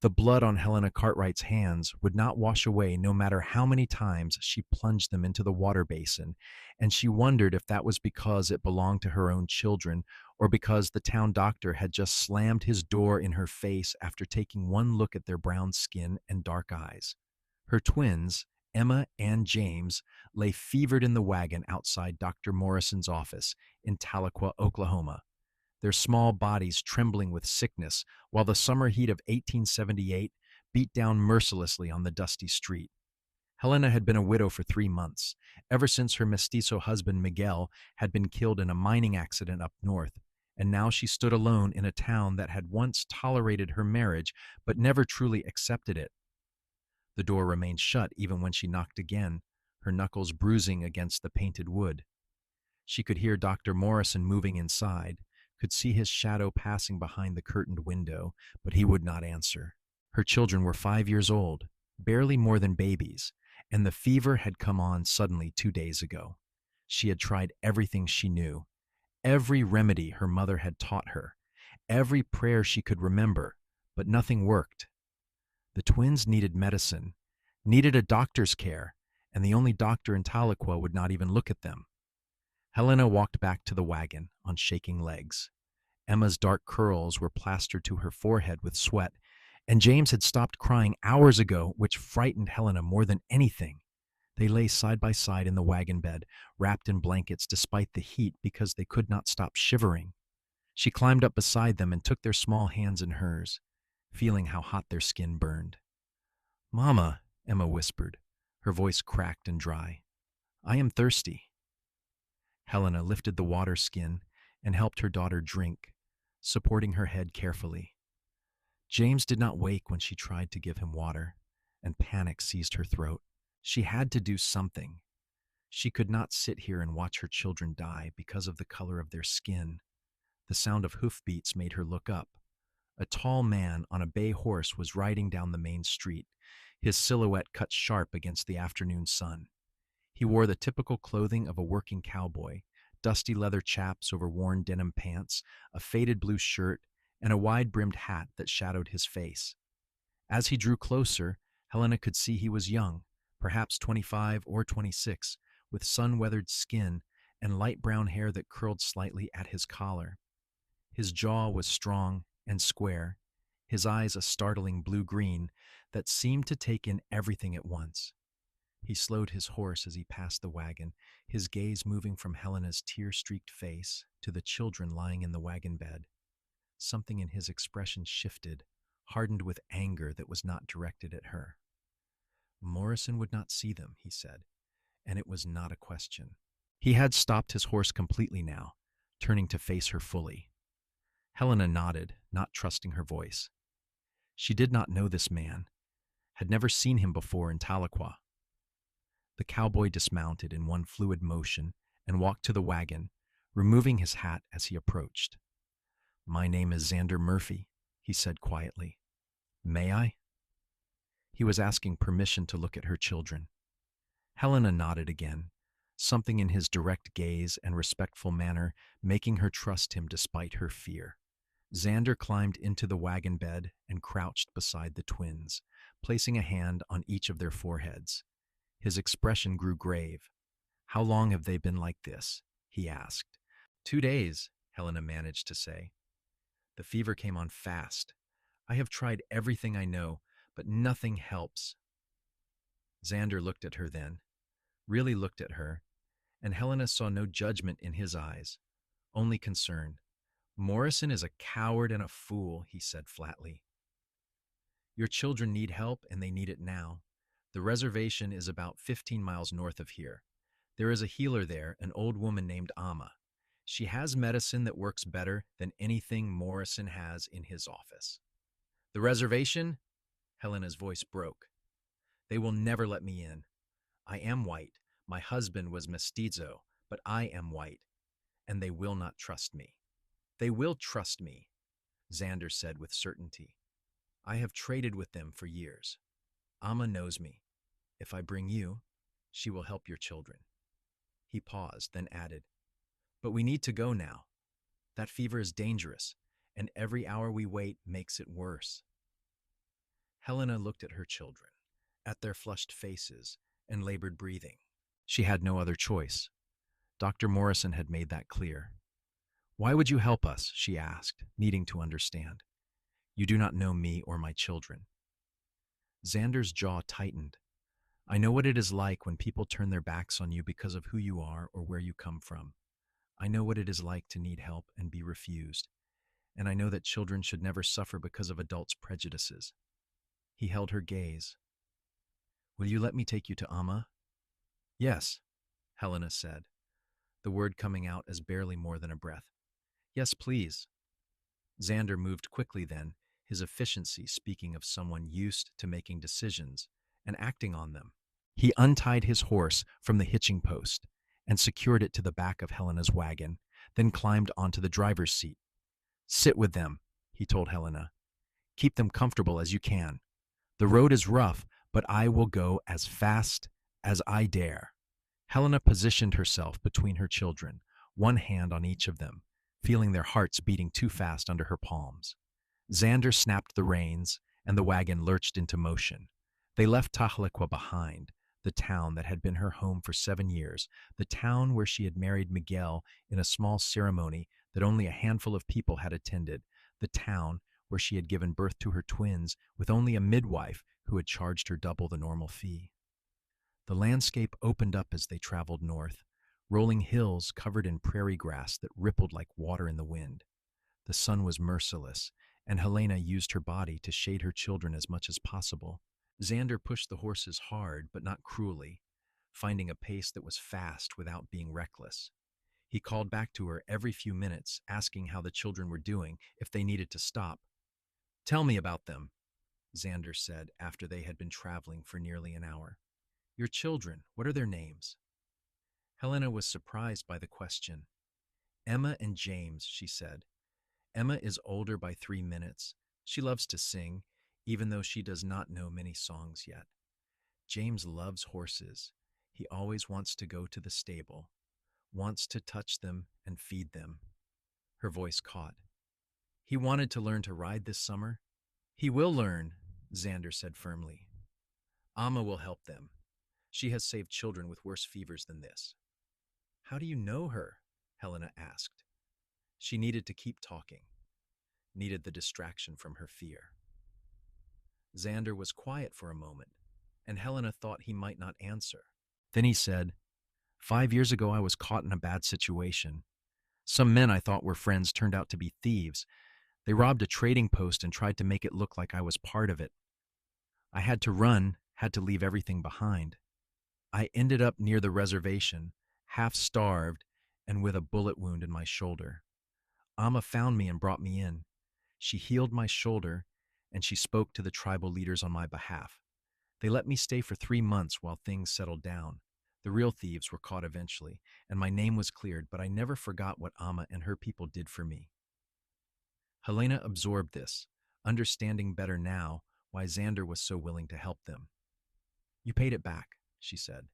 The blood on Helena Cartwright's hands would not wash away no matter how many times she plunged them into the water basin, and she wondered if that was because it belonged to her own children or because the town doctor had just slammed his door in her face after taking one look at their brown skin and dark eyes. Her twins, Emma and James, lay fevered in the wagon outside Dr. Morrison's office in Tahlequah, Oklahoma, their small bodies trembling with sickness while the summer heat of 1878 beat down mercilessly on the dusty street. Helena had been a widow for 3 months, ever since her mestizo husband Miguel had been killed in a mining accident up north, and now she stood alone in a town that had once tolerated her marriage but never truly accepted it. The door remained shut even when she knocked again, her knuckles bruising against the painted wood. She could hear Dr. Morrison moving inside, could see his shadow passing behind the curtained window, but he would not answer. Her children were 5 years old, barely more than babies, and the fever had come on suddenly 2 days ago. She had tried everything she knew, every remedy her mother had taught her, every prayer she could remember, but nothing worked. The twins needed medicine, needed a doctor's care, and the only doctor in Tahlequah would not even look at them. Helena walked back to the wagon on shaking legs. Emma's dark curls were plastered to her forehead with sweat, and James had stopped crying hours ago, which frightened Helena more than anything. They lay side by side in the wagon bed, wrapped in blankets despite the heat because they could not stop shivering. She climbed up beside them and took their small hands in hers, feeling how hot their skin burned. "Mama," Emma whispered, her voice cracked and dry. "I am thirsty." Helena lifted the water skin and helped her daughter drink, supporting her head carefully. James did not wake when she tried to give him water, and panic seized her throat. She had to do something. She could not sit here and watch her children die because of the color of their skin. The sound of hoofbeats made her look up. A tall man on a bay horse was riding down the main street, his silhouette cut sharp against the afternoon sun. He wore the typical clothing of a working cowboy, dusty leather chaps over worn denim pants, a faded blue shirt, and a wide-brimmed hat that shadowed his face. As he drew closer, Helena could see he was young, perhaps 25 or 26, with sun-weathered skin and light brown hair that curled slightly at his collar. His jaw was strong and square, his eyes a startling blue-green that seemed to take in everything at once. He slowed his horse as he passed the wagon, his gaze moving from Helena's tear-streaked face to the children lying in the wagon bed. Something in his expression shifted, hardened with anger that was not directed at her. Morrison would not see them, he said, and it was not a question. He had stopped his horse completely now, turning to face her fully. Helena nodded, not trusting her voice. She did not know this man, had never seen him before in Tahlequah. The cowboy dismounted in one fluid motion and walked to the wagon, removing his hat as he approached. "My name is Xander Murphy," he said quietly. "May I?" He was asking permission to look at her children. Helena nodded again, something in his direct gaze and respectful manner making her trust him despite her fear. Xander climbed into the wagon bed and crouched beside the twins, placing a hand on each of their foreheads. His expression grew grave. "How long have they been like this?" he asked. 2 days, Helena managed to say. "The fever came on fast. I have tried everything I know, but nothing helps." Xander looked at her then, really looked at her, and Helena saw no judgment in his eyes, only concern. "Morrison is a coward and a fool," he said flatly. "Your children need help, and they need it now. The reservation is about 15 miles north of here. There is a healer there, an old woman named Amma. She has medicine that works better than anything Morrison has in his office." "The reservation?" Helena's voice broke. "They will never let me in. I am white. My husband was mestizo, but I am white, and they will not trust me." "They will trust me," Xander said with certainty. "I have traded with them for years. Amma knows me. If I bring you, she will help your children." He paused, then added, "But we need to go now. That fever is dangerous, and every hour we wait makes it worse." Helena looked at her children, at their flushed faces and labored breathing. She had no other choice. Dr. Morrison had made that clear. Why would you help us? She asked, needing to understand. You do not know me or my children. Xander's jaw tightened. I know what it is like when people turn their backs on you because of who you are or where you come from. I know what it is like to need help and be refused. And I know that children should never suffer because of adults' prejudices. He held her gaze. Will you let me take you to Amma? Yes, Helena said, the word coming out as barely more than a breath. Yes, please. Xander moved quickly then, his efficiency speaking of someone used to making decisions and acting on them. He untied his horse from the hitching post and secured it to the back of Helena's wagon, then climbed onto the driver's seat. Sit with them, he told Helena. Keep them comfortable as you can. The road is rough, but I will go as fast as I dare. Helena positioned herself between her children, one hand on each of them, feeling their hearts beating too fast under her palms. Xander snapped the reins, and the wagon lurched into motion. They left Tahlequah behind, the town that had been her home for 7 years, the town where she had married Miguel in a small ceremony that only a handful of people had attended, the town where she had given birth to her twins with only a midwife who had charged her double the normal fee. The landscape opened up as they traveled north, rolling hills covered in prairie grass that rippled like water in the wind. The sun was merciless, and Helena used her body to shade her children as much as possible. Xander pushed the horses hard, but not cruelly, finding a pace that was fast without being reckless. He called back to her every few minutes, asking how the children were doing, if they needed to stop. Tell me about them, Xander said after they had been traveling for nearly an hour. Your children, what are their names? Helena was surprised by the question. Emma and James, she said. Emma is older by 3 minutes. She loves to sing, even though she does not know many songs yet. James loves horses. He always wants to go to the stable, wants to touch them and feed them. Her voice caught. He wanted to learn to ride this summer. He will learn, Xander said firmly. Amma will help them. She has saved children with worse fevers than this. How do you know her? Helena asked. She needed to keep talking, needed the distraction from her fear. Xander was quiet for a moment, and Helena thought he might not answer. Then he said, 5 years ago I was caught in a bad situation. Some men I thought were friends turned out to be thieves. They robbed a trading post and tried to make it look like I was part of it. I had to run, had to leave everything behind. I ended up near the reservation, half starved and with a bullet wound in my shoulder. Amma found me and brought me in. She healed my shoulder, and she spoke to the tribal leaders on my behalf. They let me stay for 3 months while things settled down. The real thieves were caught eventually, and my name was cleared, but I never forgot what Amma and her people did for me. Helena absorbed this, understanding better now why Xander was so willing to help them. You paid it back, she said.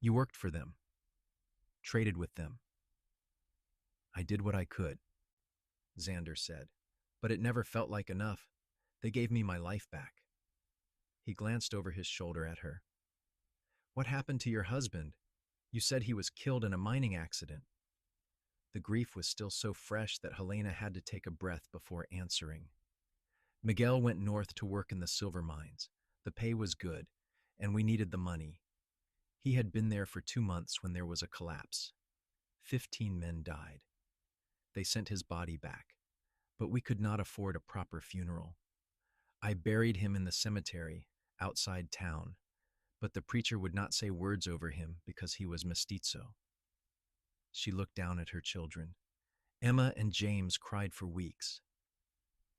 You worked for them, traded with them. I did what I could, Xander said, but it never felt like enough. They gave me my life back. He glanced over his shoulder at her. What happened to your husband? You said he was killed in a mining accident. The grief was still so fresh that Helena had to take a breath before answering. Miguel went north to work in the silver mines. The pay was good, and we needed the money. He had been there for 2 months when there was a collapse. 15 men died. They sent his body back, but we could not afford a proper funeral. I buried him in the cemetery outside town, but the preacher would not say words over him because he was mestizo. She looked down at her children. Emma and James cried for weeks.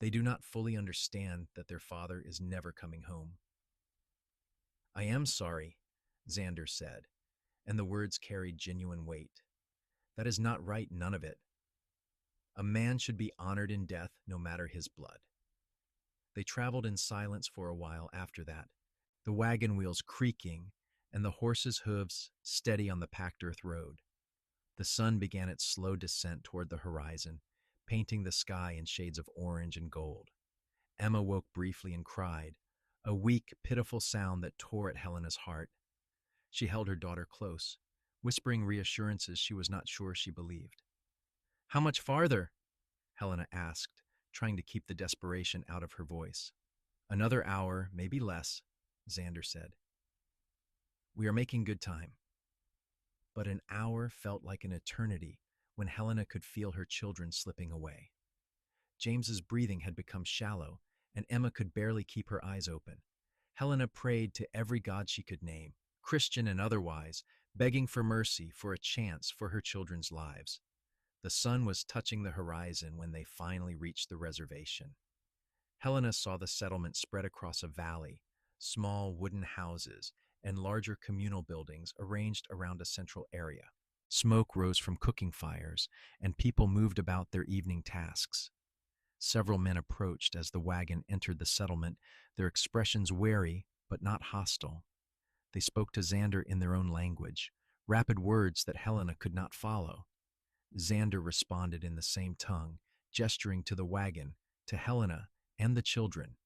They do not fully understand that their father is never coming home. I am sorry, Xander said, and the words carried genuine weight. That is not right, none of it. A man should be honored in death, no matter his blood. They traveled in silence for a while after that, the wagon wheels creaking and the horses' hooves steady on the packed earth road. The sun began its slow descent toward the horizon, painting the sky in shades of orange and gold. Emma woke briefly and cried, a weak, pitiful sound that tore at Helena's heart. She held her daughter close, whispering reassurances she was not sure she believed. "How much farther?" Helena asked, trying to keep the desperation out of her voice. "Another hour, maybe less," Xander said. "We are making good time." But an hour felt like an eternity when Helena could feel her children slipping away. James's breathing had become shallow, and Emma could barely keep her eyes open. Helena prayed to every god she could name, Christian and otherwise, begging for mercy, for a chance for her children's lives. The sun was touching the horizon when they finally reached the reservation. Helena saw the settlement spread across a valley, small wooden houses and larger communal buildings arranged around a central area. Smoke rose from cooking fires, and people moved about their evening tasks. Several men approached as the wagon entered the settlement, their expressions wary but not hostile. They spoke to Xander in their own language, rapid words that Helena could not follow. Xander responded in the same tongue, gesturing to the wagon, to Helena, and the children.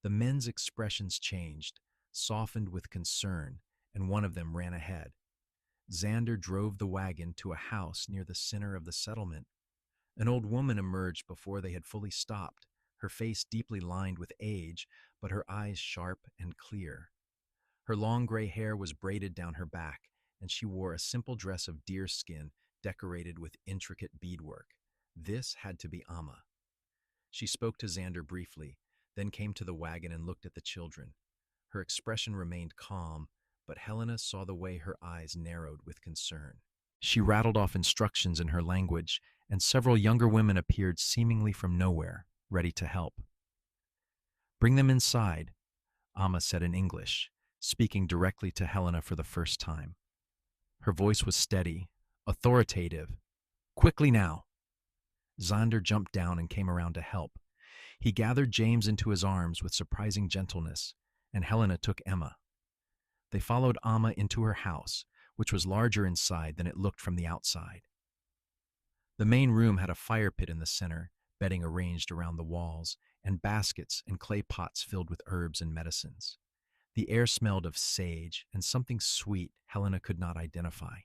The men's expressions changed, softened with concern, and one of them ran ahead. Xander drove the wagon to a house near the center of the settlement. An old woman emerged before they had fully stopped, her face deeply lined with age, but her eyes sharp and clear. Her long gray hair was braided down her back, and she wore a simple dress of deerskin decorated with intricate beadwork. This had to be Amma. She spoke to Xander briefly, then came to the wagon and looked at the children. Her expression remained calm, but Helena saw the way her eyes narrowed with concern. She rattled off instructions in her language, and several younger women appeared seemingly from nowhere, ready to help. "Bring them inside," Amma said in English, speaking directly to Helena for the first time. Her voice was steady, authoritative. "Quickly now!" Xander jumped down and came around to help. He gathered James into his arms with surprising gentleness, and Helena took Emma. They followed Amma into her house, which was larger inside than it looked from the outside. The main room had a fire pit in the center, bedding arranged around the walls, and baskets and clay pots filled with herbs and medicines. The air smelled of sage and something sweet Helena could not identify.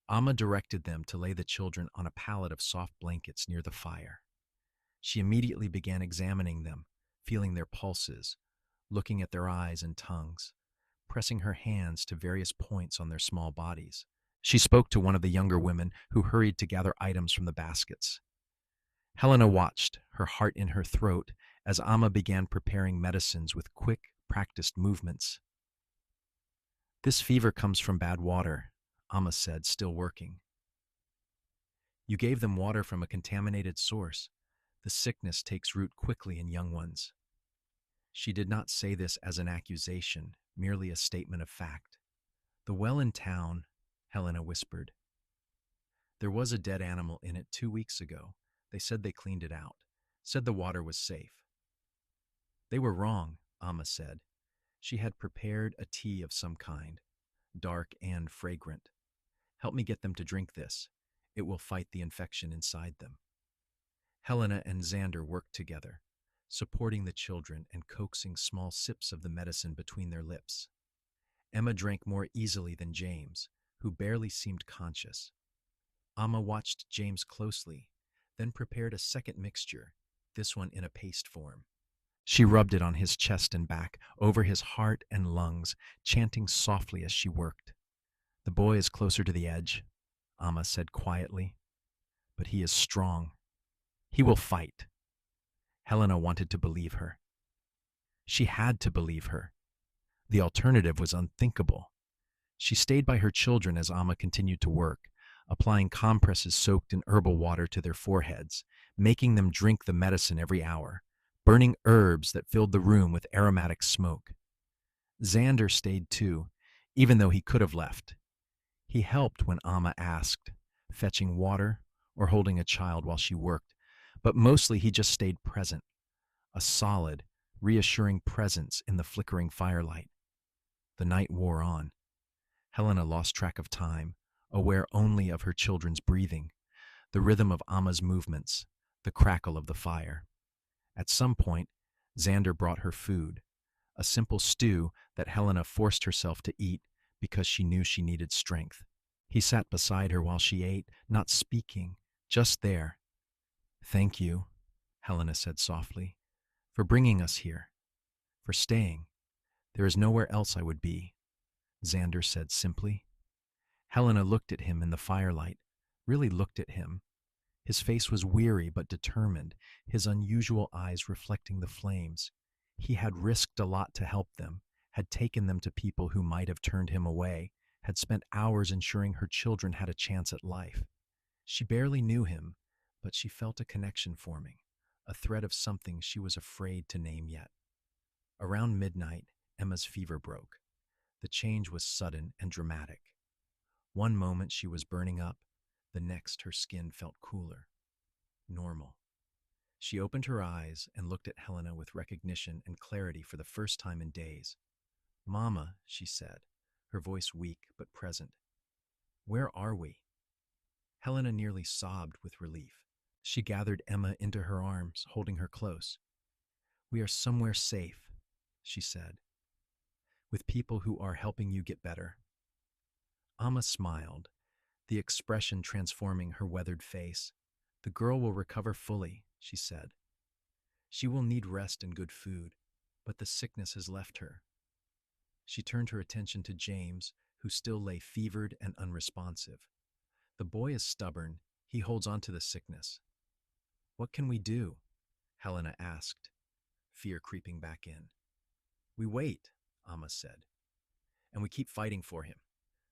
Amma directed them to lay the children on a pallet of soft blankets near the fire. She immediately began examining them, feeling their pulses, looking at their eyes and tongues, pressing her hands to various points on their small bodies. She spoke to one of the younger women who hurried to gather items from the baskets. Helena watched, her heart in her throat, as Amma began preparing medicines with quick, practiced movements. "This fever comes from bad water," Amma said, still working. "You gave them water from a contaminated source. The sickness takes root quickly in young ones." She did not say this as an accusation, merely a statement of fact. "The well in town," Helena whispered. "There was a dead animal in it 2 weeks ago. They said they cleaned it out, said the water was safe." "They were wrong," Amma said. She had prepared a tea of some kind, dark and fragrant. "Help me get them to drink this. It will fight the infection inside them." Helena and Xander worked together, supporting the children and coaxing small sips of the medicine between their lips. Emma drank more easily than James, who barely seemed conscious. Amma watched James closely, then prepared a second mixture, this one in a paste form. She rubbed it on his chest and back, over his heart and lungs, chanting softly as she worked. "The boy is closer to the edge," Amma said quietly. "But he is strong. He will fight." Helena wanted to believe her. She had to believe her. The alternative was unthinkable. She stayed by her children as Amma continued to work, applying compresses soaked in herbal water to their foreheads, making them drink the medicine every hour, burning herbs that filled the room with aromatic smoke. Xander stayed too, even though he could have left. He helped when Amma asked, fetching water or holding a child while she worked, but mostly he just stayed present, a solid, reassuring presence in the flickering firelight. The night wore on. Helena lost track of time, aware only of her children's breathing, the rhythm of Amma's movements, the crackle of the fire. At some point, Xander brought her food, a simple stew that Helena forced herself to eat because she knew she needed strength. He sat beside her while she ate, not speaking, just there. "Thank you," Helena said softly, "for bringing us here, for staying. There is nowhere else I would be," Xander said simply. Helena looked at him in the firelight, really looked at him. His face was weary but determined, his unusual eyes reflecting the flames. He had risked a lot to help them, had taken them to people who might have turned him away, had spent hours ensuring her children had a chance at life. She barely knew him, but she felt a connection forming, a thread of something she was afraid to name yet. Around midnight, Emma's fever broke. The change was sudden and dramatic. One moment she was burning up, the next her skin felt cooler, normal. She opened her eyes and looked at Helena with recognition and clarity for the first time in days. "Mama," she said, her voice weak but present. "Where are we?" Helena nearly sobbed with relief. She gathered Emma into her arms, holding her close. "We are somewhere safe," she said, "with people who are helping you get better." Amma smiled, the expression transforming her weathered face. "The girl will recover fully," she said. "She will need rest and good food, but the sickness has left her." She turned her attention to James, who still lay fevered and unresponsive. "The boy is stubborn. He holds on to the sickness." "What can we do?" Helena asked, fear creeping back in. "We wait," Amma said, "and we keep fighting for him.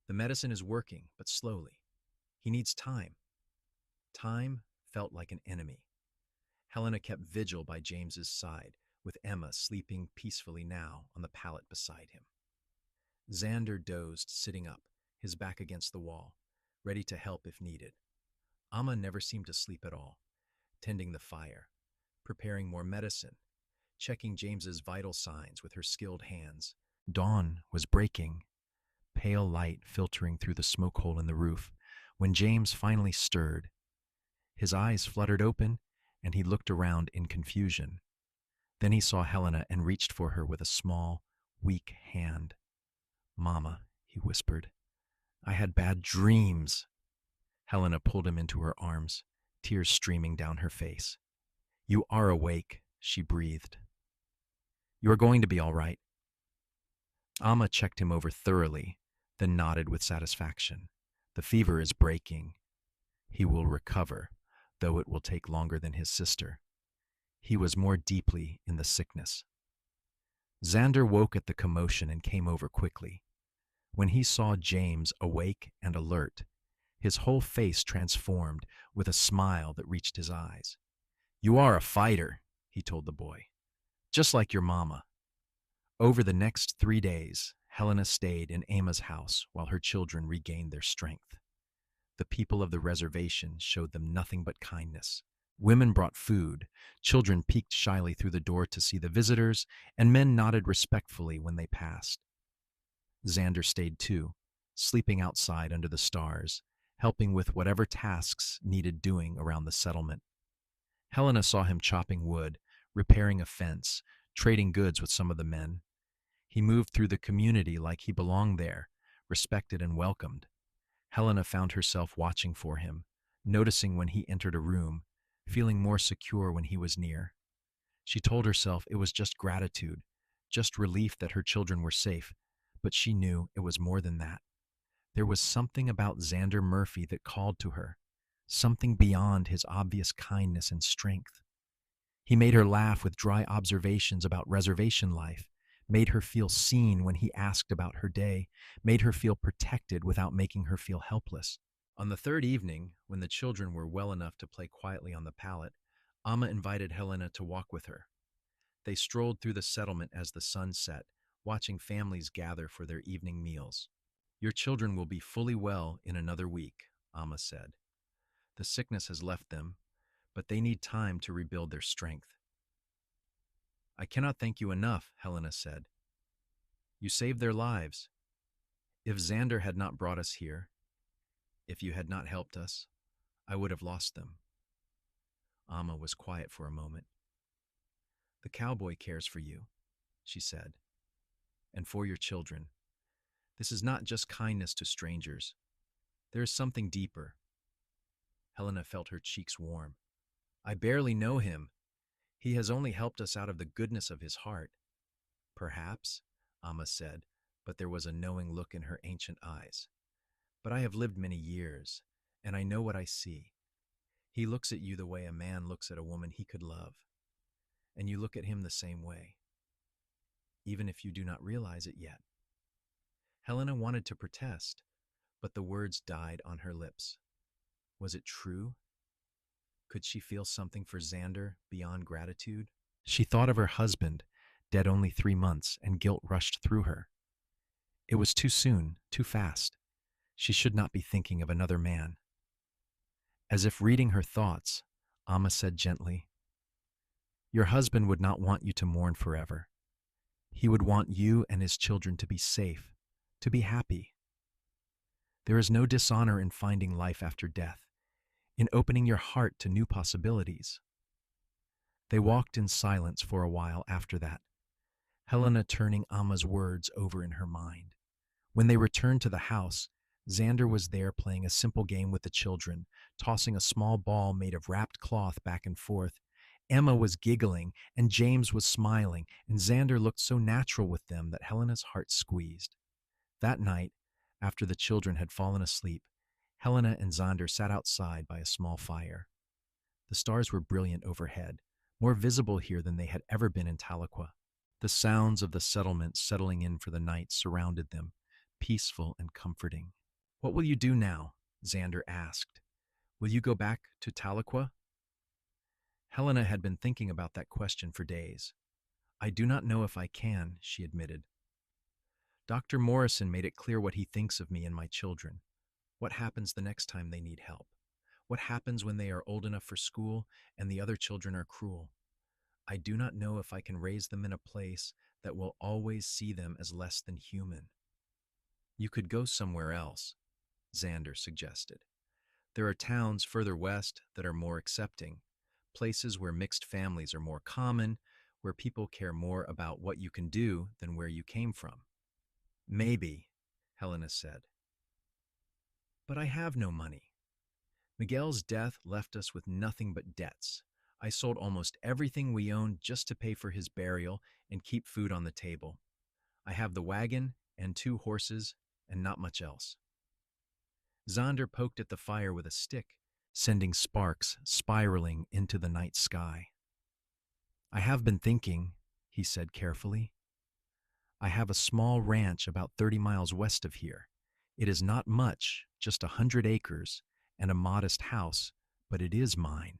The medicine is working, but slowly. He needs time." Time felt like an enemy. Helena kept vigil by James's side, with Emma sleeping peacefully now on the pallet beside him. Xander dozed, sitting up, his back against the wall, ready to help if needed. Amma never seemed to sleep at all, tending the fire, preparing more medicine, checking James's vital signs with her skilled hands. Dawn was breaking, pale light filtering through the smoke hole in the roof, when James finally stirred. His eyes fluttered open, and he looked around in confusion. Then he saw Helena and reached for her with a small, weak hand. "Mama," he whispered, "I had bad dreams." Helena pulled him into her arms, tears streaming down her face. "You are awake," she breathed. "You are going to be all right." Amma checked him over thoroughly, then nodded with satisfaction. "The fever is breaking. He will recover, though it will take longer than his sister." He was more deeply in the sickness. Xander woke at the commotion and came over quickly. When he saw James awake and alert, his whole face transformed with a smile that reached his eyes. "You are a fighter," he told the boy, "just like your mama." Over the next 3 days, Helena stayed in Emma's house while her children regained their strength. The people of the reservation showed them nothing but kindness. Women brought food, children peeked shyly through the door to see the visitors, and men nodded respectfully when they passed. Xander stayed too, sleeping outside under the stars, helping with whatever tasks needed doing around the settlement. Helena saw him chopping wood, repairing a fence, trading goods with some of the men. He moved through the community like he belonged there, respected and welcomed. Helena found herself watching for him, noticing when he entered a room, feeling more secure when he was near. She told herself it was just gratitude, just relief that her children were safe, but she knew it was more than that. There was something about Xander Murphy that called to her, something beyond his obvious kindness and strength. He made her laugh with dry observations about reservation life, made her feel seen when he asked about her day, made her feel protected without making her feel helpless. On the third evening, when the children were well enough to play quietly on the pallet, Amma invited Helena to walk with her. They strolled through the settlement as the sun set, watching families gather for their evening meals. "Your children will be fully well in another week," Amma said. "The sickness has left them, but they need time to rebuild their strength." "I cannot thank you enough," Helena said. "You saved their lives. If Xander had not brought us here, if you had not helped us, I would have lost them." Amma was quiet for a moment. The cowboy cares for you, she said, and for your children. This is not just kindness to strangers. There is something deeper. Helena felt her cheeks warm. I barely know him. He has only helped us out of the goodness of his heart. Perhaps, Amma said, but there was a knowing look in her ancient eyes. But I have lived many years, and I know what I see. He looks at you the way a man looks at a woman he could love, and you look at him the same way, even if you do not realize it yet. Helena wanted to protest, but the words died on her lips. Was it true? Could she feel something for Xander beyond gratitude? She thought of her husband, dead only 3 months, and guilt rushed through her. It was too soon, too fast. She should not be thinking of another man. As if reading her thoughts, Amma said gently, Your husband would not want you to mourn forever. He would want you and his children to be safe, to be happy. There is no dishonor in finding life after death, in opening your heart to new possibilities. They walked in silence for a while after that, Helena turning Amma's words over in her mind. When they returned to the house, Xander was there playing a simple game with the children, tossing a small ball made of wrapped cloth back and forth. Emma was giggling, and James was smiling, and Xander looked so natural with them that Helena's heart squeezed. That night, after the children had fallen asleep, Helena and Xander sat outside by a small fire. The stars were brilliant overhead, more visible here than they had ever been in Tahlequah. The sounds of the settlement settling in for the night surrounded them, peaceful and comforting. What will you do now? Xander asked. Will you go back to Tahlequah? Helena had been thinking about that question for days. I do not know if I can, she admitted. Dr. Morrison made it clear what he thinks of me and my children. What happens the next time they need help? What happens when they are old enough for school and the other children are cruel? I do not know if I can raise them in a place that will always see them as less than human. You could go somewhere else, Xander suggested. There are towns further west that are more accepting, places where mixed families are more common, where people care more about what you can do than where you came from. Maybe, Helena said. But I have no money. Miguel's death left us with nothing but debts. I sold almost everything we owned just to pay for his burial and keep food on the table. I have the wagon and 2 horses and not much else. Xander poked at the fire with a stick, sending sparks spiraling into the night sky. I have been thinking, he said carefully. I have a small ranch about 30 miles west of here. It is not much, just 100 acres and a modest house, but it is mine.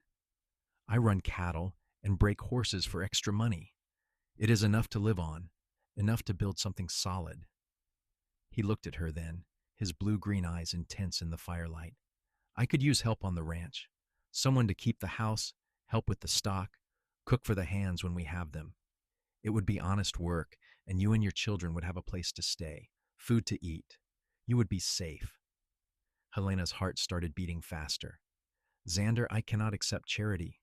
I run cattle and break horses for extra money. It is enough to live on, enough to build something solid. He looked at her then, his blue-green eyes intense in the firelight. I could use help on the ranch. Someone to keep the house, help with the stock, cook for the hands when we have them. It would be honest work, and you and your children would have a place to stay, food to eat. You would be safe. Helena's heart started beating faster. Xander, I cannot accept charity.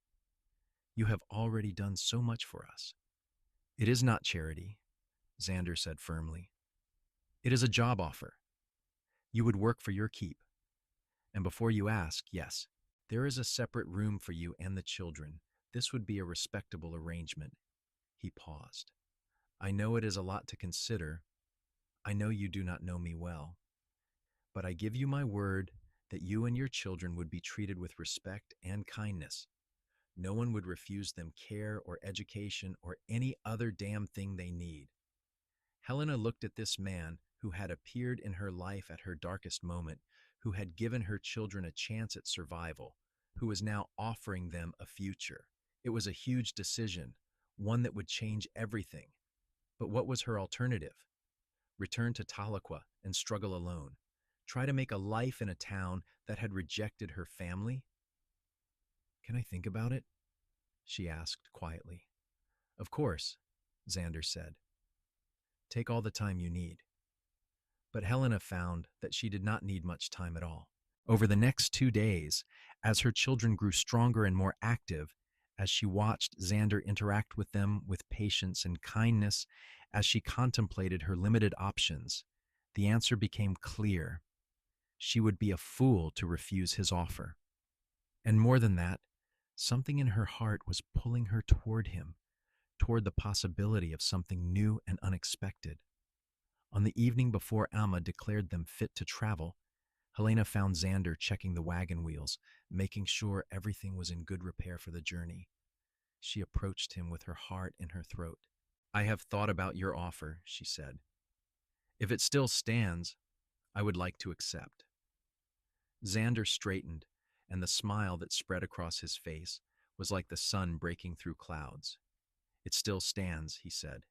You have already done so much for us. It is not charity, Xander said firmly. It is a job offer. You would work for your keep. And before you ask, yes, there is a separate room for you and the children. This would be a respectable arrangement. He paused. I know it is a lot to consider. I know you do not know me well. But I give you my word that you and your children would be treated with respect and kindness. No one would refuse them care or education or any other damn thing they need. Helena looked at this man who had appeared in her life at her darkest moment, who had given her children a chance at survival, who was now offering them a future. It was a huge decision, one that would change everything. But what was her alternative? Return to Tahlequah and struggle alone. Try to make a life in a town that had rejected her family? Can I think about it? She asked quietly. Of course, Xander said. Take all the time you need. But Helena found that she did not need much time at all. Over the next 2 days, as her children grew stronger and more active, As she watched Xander interact with them with patience and kindness, as she contemplated her limited options, the answer became clear. She would be a fool to refuse his offer. And more than that, something in her heart was pulling her toward him, toward the possibility of something new and unexpected. On the evening before Alma declared them fit to travel, Helena found Xander checking the wagon wheels, making sure everything was in good repair for the journey. She approached him with her heart in her throat. "I have thought about your offer," she said. "If it still stands, I would like to accept." Xander straightened, and the smile that spread across his face was like the sun breaking through clouds. "It still stands," he said.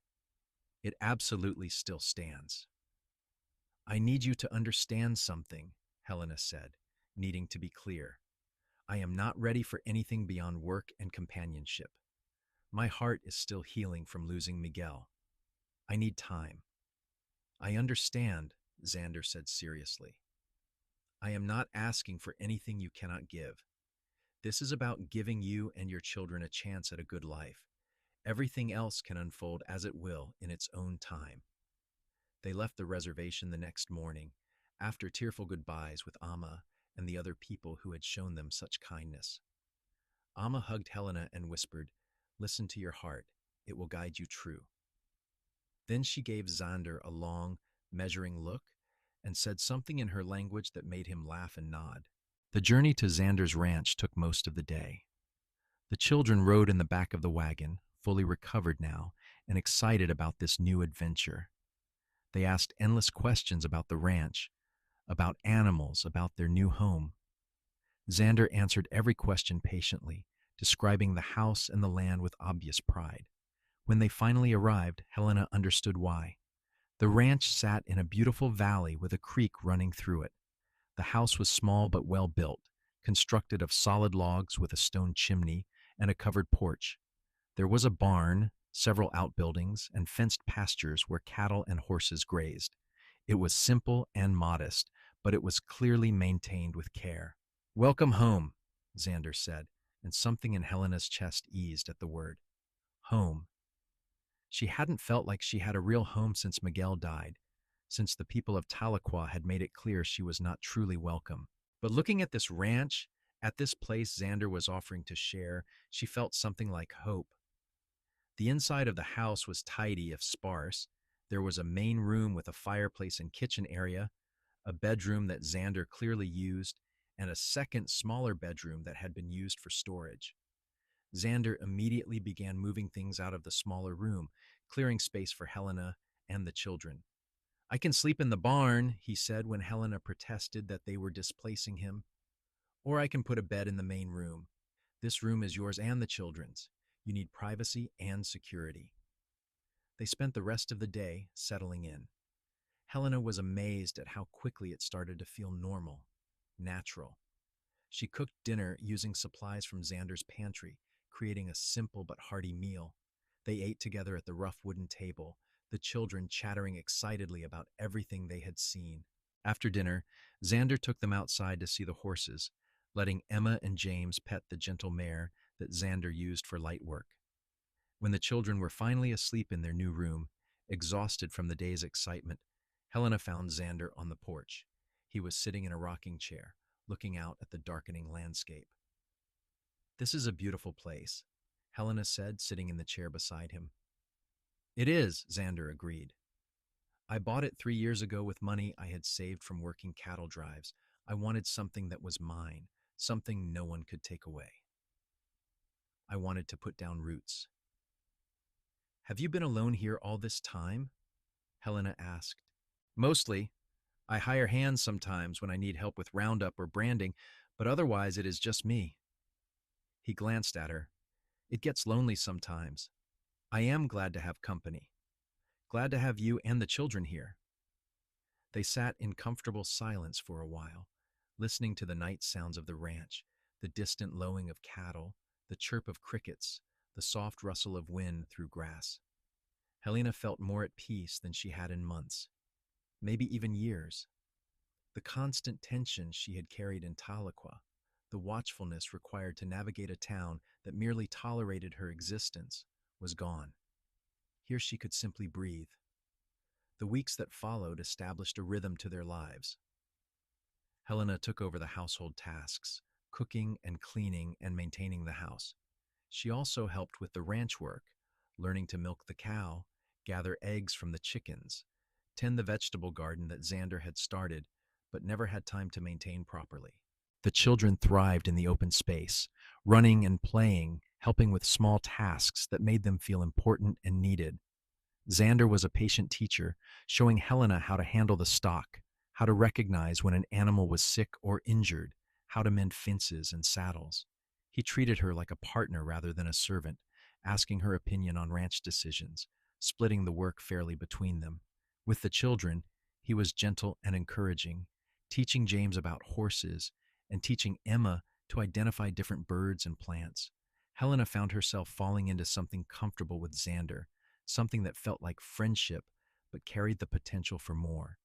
"It absolutely still stands." "I need you to understand something," Helena said, needing to be clear. "I am not ready for anything beyond work and companionship. My heart is still healing from losing Miguel. I need time." "I understand," Xander said seriously. "I am not asking for anything you cannot give. This is about giving you and your children a chance at a good life. Everything else can unfold as it will in its own time." They left the reservation the next morning, after tearful goodbyes with Amma and the other people who had shown them such kindness. Amma hugged Helena and whispered, "Listen to your heart. It will guide you true." Then she gave Xander a long, measuring look and said something in her language that made him laugh and nod. The journey to Xander's ranch took most of the day. The children rode in the back of the wagon, fully recovered now and excited about this new adventure. They asked endless questions about the ranch, about animals, about their new home. Xander answered every question patiently, describing the house and the land with obvious pride. When they finally arrived, Helena understood why. The ranch sat in a beautiful valley with a creek running through it. The house was small but well built, constructed of solid logs with a stone chimney and a covered porch. There was a barn, several outbuildings, and fenced pastures where cattle and horses grazed. It was simple and modest, but it was clearly maintained with care. "Welcome home," Xander said, and something in Helena's chest eased at the word. Home. She hadn't felt like she had a real home since Miguel died, since the people of Tahlequah had made it clear she was not truly welcome. But looking at this ranch, at this place Xander was offering to share, she felt something like hope. The inside of the house was tidy if sparse. There was a main room with a fireplace and kitchen area, a bedroom that Xander clearly used, and a second, smaller bedroom that had been used for storage. Xander immediately began moving things out of the smaller room, clearing space for Helena and the children. "I can sleep in the barn," he said when Helena protested that they were displacing him. "Or I can put a bed in the main room. This room is yours and the children's. You need privacy and security." They spent the rest of the day settling in. Helena was amazed at how quickly it started to feel normal, natural. She cooked dinner using supplies from Xander's pantry, creating a simple but hearty meal. They ate together at the rough wooden table, the children chattering excitedly about everything they had seen. After dinner, Xander took them outside to see the horses, letting Emma and James pet the gentle mare that Xander used for light work. When the children were finally asleep in their new room, exhausted from the day's excitement, Helena found Xander on the porch. He was sitting in a rocking chair, looking out at the darkening landscape. "This is a beautiful place," Helena said, sitting in the chair beside him. "It is," Xander agreed. "I bought it 3 years ago with money I had saved from working cattle drives. I wanted something that was mine, something no one could take away. I wanted to put down roots." "Have you been alone here all this time?" Helena asked. "Mostly. I hire hands sometimes when I need help with roundup or branding, but otherwise it is just me." He glanced at her. "It gets lonely sometimes. I am glad to have company. Glad to have you and the children here." They sat in comfortable silence for a while, listening to the night sounds of the ranch, the distant lowing of cattle, the chirp of crickets, the soft rustle of wind through grass. Helena felt more at peace than she had in months, maybe even years. The constant tension she had carried in Tahlequah, The watchfulness required to navigate a town that merely tolerated her existence was gone. Here she could simply breathe. The weeks that followed established a rhythm to their lives. Helena took over the household tasks, cooking and cleaning and maintaining the house. She also helped with the ranch work, learning to milk the cow, gather eggs from the chickens, tend the vegetable garden that Xander had started but never had time to maintain properly. The children thrived in the open space, running and playing, helping with small tasks that made them feel important and needed. Xander was a patient teacher, showing Helena how to handle the stock, how to recognize when an animal was sick or injured, how to mend fences and saddles. He treated her like a partner rather than a servant, asking her opinion on ranch decisions, splitting the work fairly between them. With the children, he was gentle and encouraging, teaching James about horses and teaching Emma to identify different birds and plants. Helena found herself falling into something comfortable with Xander, something that felt like friendship but carried the potential for more.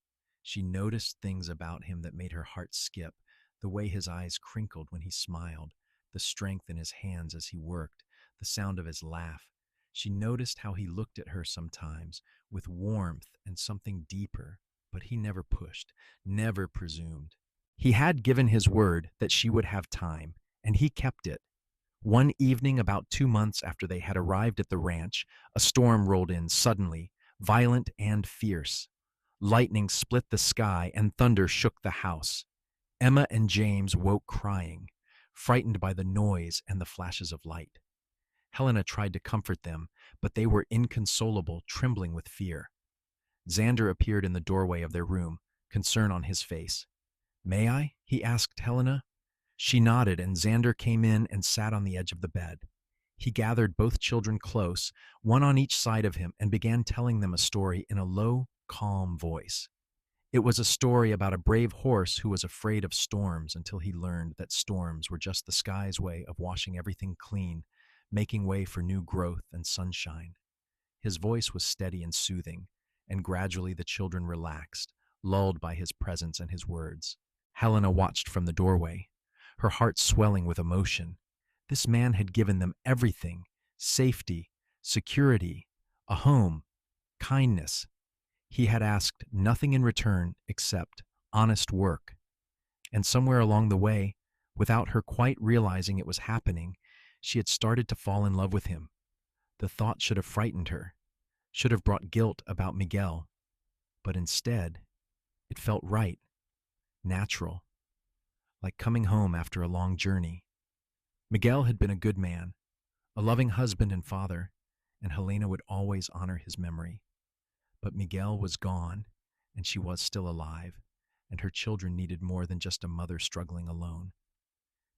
She noticed things about him that made her heart skip, the way his eyes crinkled when he smiled, the strength in his hands as he worked, the sound of his laugh. She noticed how he looked at her sometimes with warmth and something deeper, but he never pushed, never presumed. He had given his word that she would have time, and he kept it. One evening, about 2 months after they had arrived at the ranch, a storm rolled in suddenly, violent and fierce. Lightning split the sky and thunder shook the house. Emma and James woke crying, frightened by the noise and the flashes of light. Helena tried to comfort them, but they were inconsolable, trembling with fear. Xander appeared in the doorway of their room, concern on his face. "May I?" he asked Helena. She nodded, and Xander came in and sat on the edge of the bed. He gathered both children close, one on each side of him, and began telling them a story in a low, calm voice. It was a story about a brave horse who was afraid of storms until he learned that storms were just the sky's way of washing everything clean, making way for new growth and sunshine. His voice was steady and soothing, and gradually the children relaxed, lulled by his presence and his words. Helena watched from the doorway, her heart swelling with emotion. This man had given them everything: safety, security, a home, kindness. He had asked nothing in return except honest work. And somewhere along the way, without her quite realizing it was happening, she had started to fall in love with him. The thought should have frightened her, should have brought guilt about Miguel. But instead, it felt right, natural, like coming home after a long journey. Miguel had been a good man, a loving husband and father, and Helena would always honor his memory. But Miguel was gone, and she was still alive, and her children needed more than just a mother struggling alone.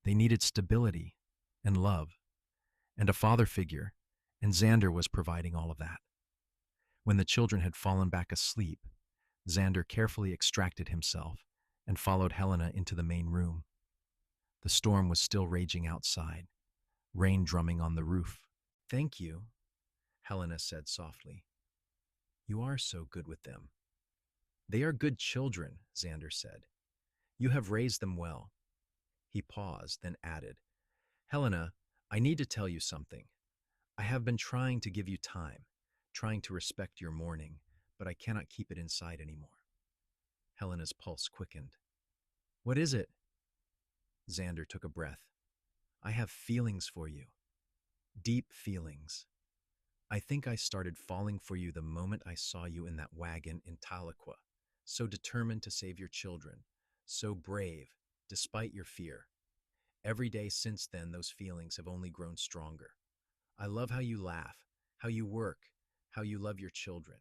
They needed stability and love and a father figure, and Xander was providing all of that. When the children had fallen back asleep, Xander carefully extracted himself and followed Helena into the main room. The storm was still raging outside, rain drumming on the roof. "Thank you," Helena said softly. "You are so good with them." "They are good children," Xander said. "You have raised them well." He paused, then added, "Helena, I need to tell you something. I have been trying to give you time, trying to respect your mourning, but I cannot keep it inside anymore." Helena's pulse quickened. "What is it?" Xander took a breath. "I have feelings for you. Deep feelings. I think I started falling for you the moment I saw you in that wagon in Tahlequah, so determined to save your children, so brave, despite your fear. Every day since then, those feelings have only grown stronger. I love how you laugh, how you work, how you love your children.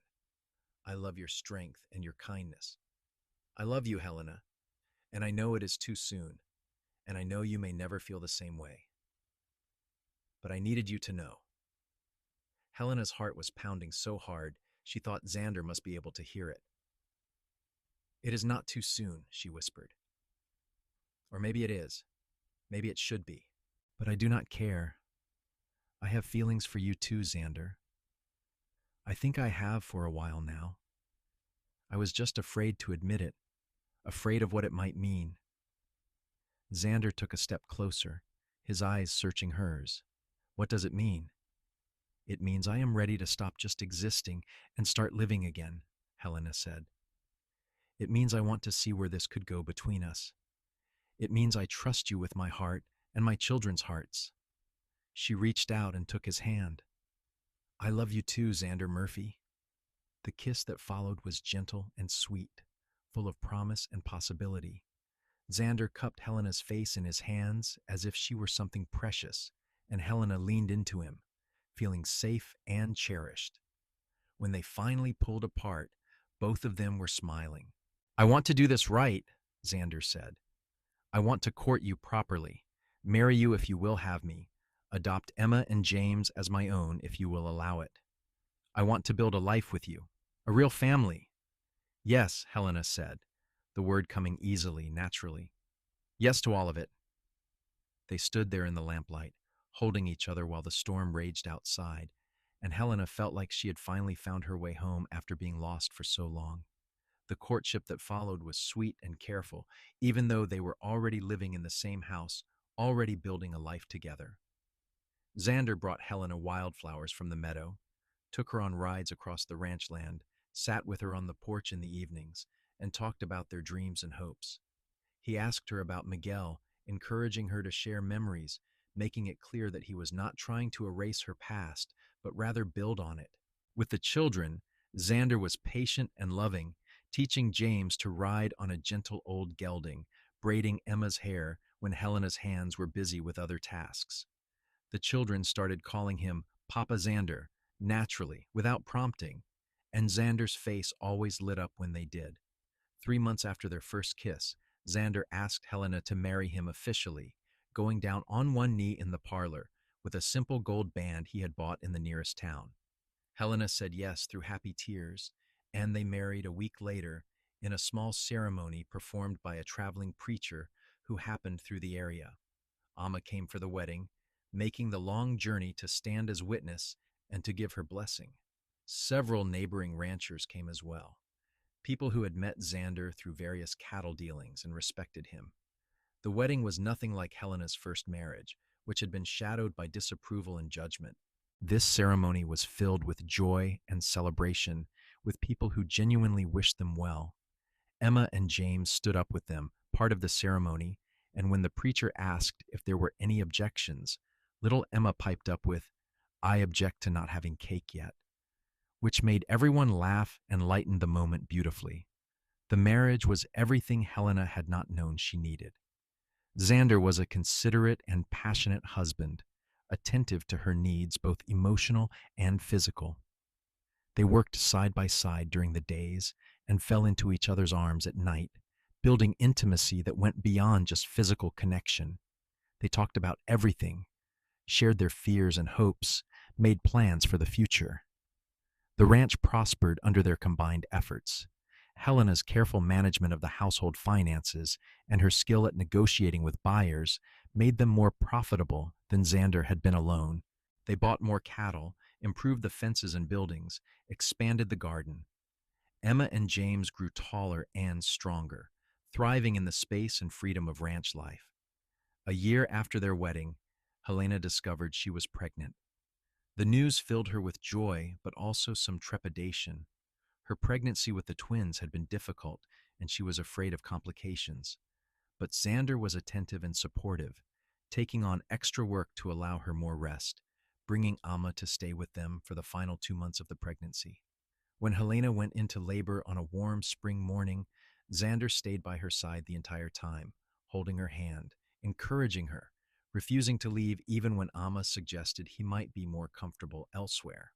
I love your strength and your kindness. I love you, Helena, and I know it is too soon, and I know you may never feel the same way. But I needed you to know." Helena's heart was pounding so hard, she thought Xander must be able to hear it. "It is not too soon," she whispered. "Or maybe it is. Maybe it should be. But I do not care. I have feelings for you too, Xander. I think I have for a while now. I was just afraid to admit it, afraid of what it might mean. Xander took a step closer, his eyes searching hers. What does it mean? It means I am ready to stop just existing and start living again, Helena said. It means I want to see where this could go between us. It means I trust you with my heart and my children's hearts. She reached out and took his hand. I love you too, Xander Murphy. The kiss that followed was gentle and sweet, full of promise and possibility. Xander cupped Helena's face in his hands as if she were something precious, and Helena leaned into him, feeling safe and cherished. When they finally pulled apart, both of them were smiling. I want to do this right, Xander said. I want to court you properly, marry you if you will have me, adopt Emma and James as my own if you will allow it. I want to build a life with you, a real family. Yes, Helena said, the word coming easily, naturally. Yes to all of it. They stood there in the lamplight, holding each other while the storm raged outside, and Helena felt like she had finally found her way home after being lost for so long. The courtship that followed was sweet and careful, even though they were already living in the same house, already building a life together. Xander brought Helena wildflowers from the meadow, took her on rides across the ranch land, sat with her on the porch in the evenings, and talked about their dreams and hopes. He asked her about Miguel, encouraging her to share memories, making it clear that he was not trying to erase her past, but rather build on it. With the children, Xander was patient and loving, teaching James to ride on a gentle old gelding, braiding Emma's hair when Helena's hands were busy with other tasks. The children started calling him Papa Xander, naturally, without prompting, and Xander's face always lit up when they did. 3 months after their first kiss, Xander asked Helena to marry him officially, going down on one knee in the parlor with a simple gold band he had bought in the nearest town. Helena said yes through happy tears, and they married a week later in a small ceremony performed by a traveling preacher who happened through the area. Amma came for the wedding, making the long journey to stand as witness and to give her blessing. Several neighboring ranchers came as well, people who had met Xander through various cattle dealings and respected him. The wedding was nothing like Helena's first marriage, which had been shadowed by disapproval and judgment. This ceremony was filled with joy and celebration, with people who genuinely wished them well. Emma and James stood up with them, part of the ceremony, and when the preacher asked if there were any objections, little Emma piped up with, "I object to not having cake yet," which made everyone laugh and lightened the moment beautifully. The marriage was everything Helena had not known she needed. Xander was a considerate and passionate husband, attentive to her needs, both emotional and physical. They worked side by side during the days and fell into each other's arms at night, building intimacy that went beyond just physical connection. They talked about everything, shared their fears and hopes, made plans for the future. The ranch prospered under their combined efforts. Helena's careful management of the household finances and her skill at negotiating with buyers made them more profitable than Xander had been alone. They bought more cattle, improved the fences and buildings, expanded the garden. Emma and James grew taller and stronger, thriving in the space and freedom of ranch life. A year after their wedding, Helena discovered she was pregnant. The news filled her with joy, but also some trepidation. Her pregnancy with the twins had been difficult, and she was afraid of complications. But Xander was attentive and supportive, taking on extra work to allow her more rest, bringing Amma to stay with them for the final 2 months of the pregnancy. When Helena went into labor on a warm spring morning, Xander stayed by her side the entire time, holding her hand, encouraging her, refusing to leave even when Amma suggested he might be more comfortable elsewhere.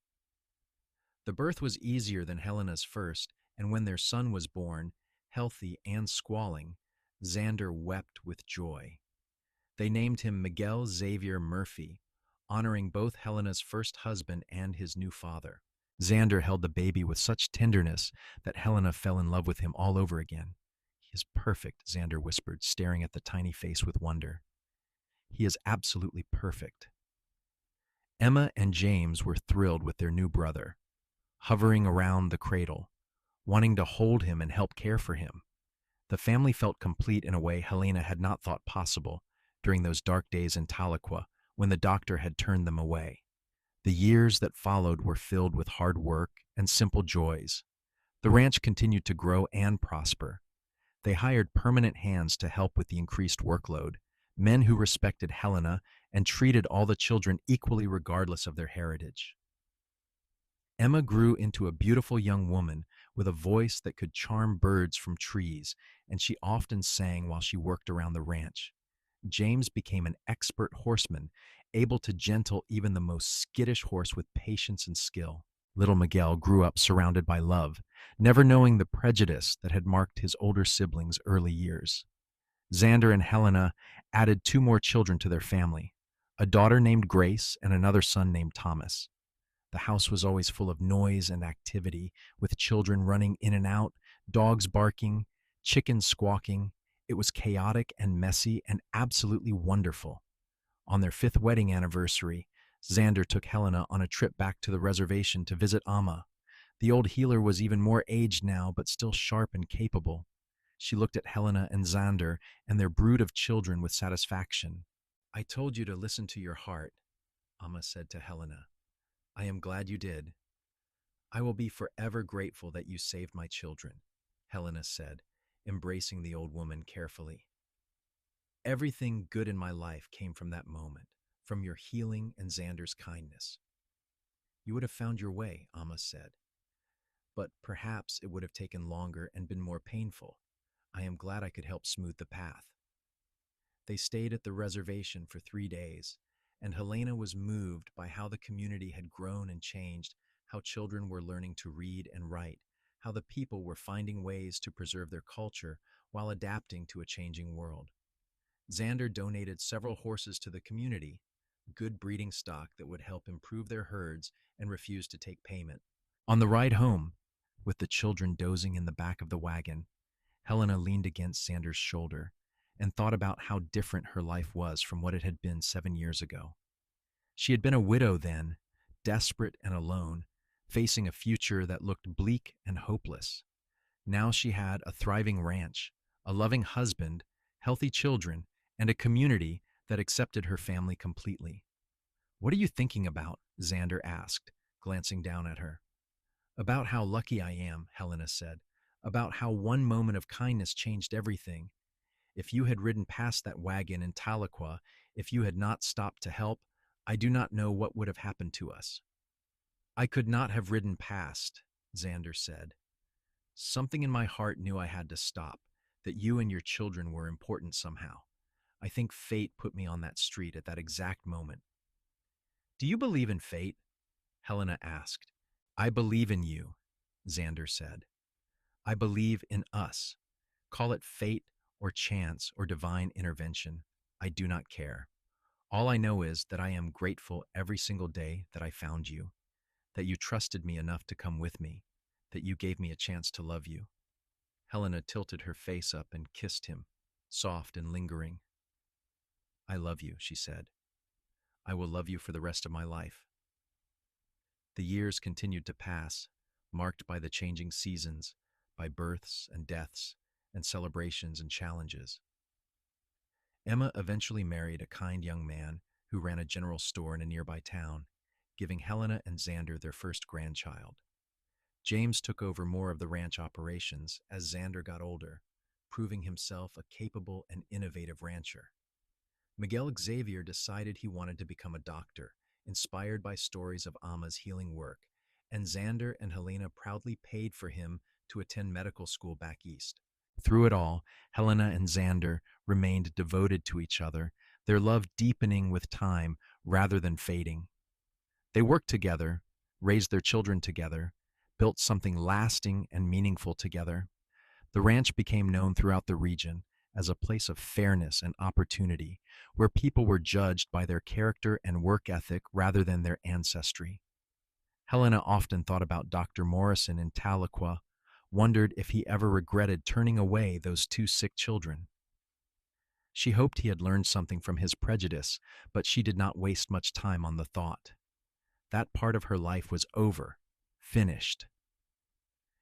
The birth was easier than Helena's first, and when their son was born, healthy and squalling, Xander wept with joy. They named him Miguel Xavier Murphy, honoring both Helena's first husband and his new father. Xander held the baby with such tenderness that Helena fell in love with him all over again. "He is perfect," Xander whispered, staring at the tiny face with wonder. "He is absolutely perfect." Emma and James were thrilled with their new brother, hovering around the cradle, wanting to hold him and help care for him. The family felt complete in a way Helena had not thought possible during those dark days in Tahlequah when the doctor had turned them away. The years that followed were filled with hard work and simple joys. The ranch continued to grow and prosper. They hired permanent hands to help with the increased workload, men who respected Helena and treated all the children equally regardless of their heritage. Emma grew into a beautiful young woman with a voice that could charm birds from trees, and she often sang while she worked around the ranch. James became an expert horseman, able to gentle even the most skittish horse with patience and skill. Little Miguel grew up surrounded by love, never knowing the prejudice that had marked his older siblings' early years. Xander and Helena added two more children to their family, a daughter named Grace and another son named Thomas. The house was always full of noise and activity, with children running in and out, dogs barking, chickens squawking. It was chaotic and messy and absolutely wonderful. On their fifth wedding anniversary, Xander took Helena on a trip back to the reservation to visit Amma. The old healer was even more aged now, but still sharp and capable. She looked at Helena and Xander and their brood of children with satisfaction. "I told you to listen to your heart," Amma said to Helena. "I am glad you did. I will be forever grateful that you saved my children," Helena said, embracing the old woman carefully. "Everything good in my life came from that moment, from your healing and Xander's kindness." "You would have found your way," Amma said, "but perhaps it would have taken longer and been more painful. I am glad I could help smooth the path." They stayed at the reservation for 3 days, and Helena was moved by how the community had grown and changed, how children were learning to read and write, how the people were finding ways to preserve their culture while adapting to a changing world. Xander donated several horses to the community, good breeding stock that would help improve their herds, and refused to take payment. On the ride home, with the children dozing in the back of the wagon, Helena leaned against Xander's shoulder and thought about how different her life was from what it had been 7 years ago. She had been a widow then, desperate and alone, facing a future that looked bleak and hopeless. Now she had a thriving ranch, a loving husband, healthy children, and a community that accepted her family completely. "What are you thinking about?" Xander asked, glancing down at her. "About how lucky I am," Helena said. "About how one moment of kindness changed everything. If you had ridden past that wagon in Tahlequah, if you had not stopped to help, I do not know what would have happened to us." "I could not have ridden past," Xander said. "Something in my heart knew I had to stop, that you and your children were important somehow. I think fate put me on that street at that exact moment." "Do you believe in fate?" Helena asked. "I believe in you," Xander said. "I believe in us. Call it fate or chance or divine intervention. I do not care. All I know is that I am grateful every single day that I found you, that you trusted me enough to come with me, that you gave me a chance to love you." Helena tilted her face up and kissed him, soft and lingering. "I love you," she said. "I will love you for the rest of my life." The years continued to pass, marked by the changing seasons, by births and deaths, and celebrations and challenges. Emma eventually married a kind young man who ran a general store in a nearby town, giving Helena and Xander their first grandchild. James took over more of the ranch operations as Xander got older, proving himself a capable and innovative rancher. Miguel Xavier decided he wanted to become a doctor, inspired by stories of Amma's healing work, and Xander and Helena proudly paid for him to attend medical school back east. Through it all, Helena and Xander remained devoted to each other, their love deepening with time rather than fading. They worked together, raised their children together, built something lasting and meaningful together. The ranch became known throughout the region as a place of fairness and opportunity, where people were judged by their character and work ethic rather than their ancestry. Helena often thought about Dr. Morrison in Tahlequah, wondered if he ever regretted turning away those two sick children. She hoped he had learned something from his prejudice, but she did not waste much time on the thought. That part of her life was over, finished.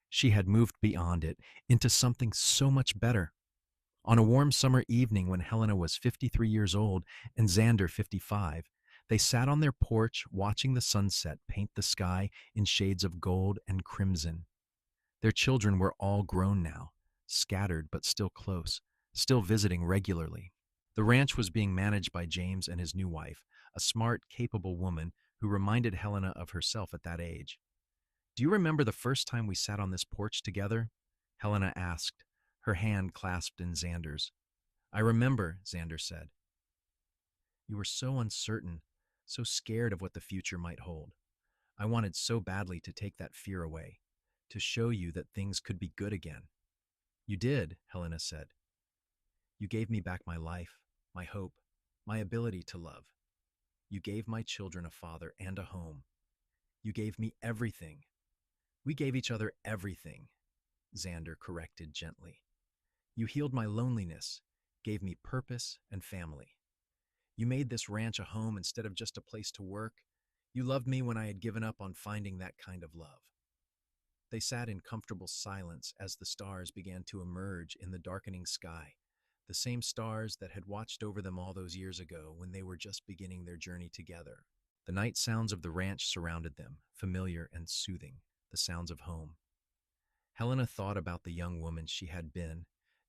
She had moved beyond it into something so much better. On a warm summer evening when Helena was 53 years old and Xander 55, they sat on their porch watching the sunset paint the sky in shades of gold and crimson. Their children were all grown now, scattered but still close, still visiting regularly. The ranch was being managed by James and his new wife, a smart, capable woman who reminded Helena of herself at that age. "Do you remember the first time we sat on this porch together?" Helena asked, her hand clasped in Xander's. "I remember," Xander said. "You were so uncertain, so scared of what the future might hold. I wanted so badly to take that fear away, to show you that things could be good again." "You did," Helena said. "You gave me back my life, my hope, my ability to love. You gave my children a father and a home. You gave me everything. We gave each other everything," Xander corrected gently. "You healed my loneliness, gave me purpose and family. You made this ranch a home instead of just a place to work. You loved me when I had given up on finding that kind of love." They sat in comfortable silence as the stars began to emerge in the darkening sky, the same stars that had watched over them all those years ago when they were just beginning their journey together. The night sounds of the ranch surrounded them, familiar and soothing, the sounds of home. Helena thought about the young woman she had been,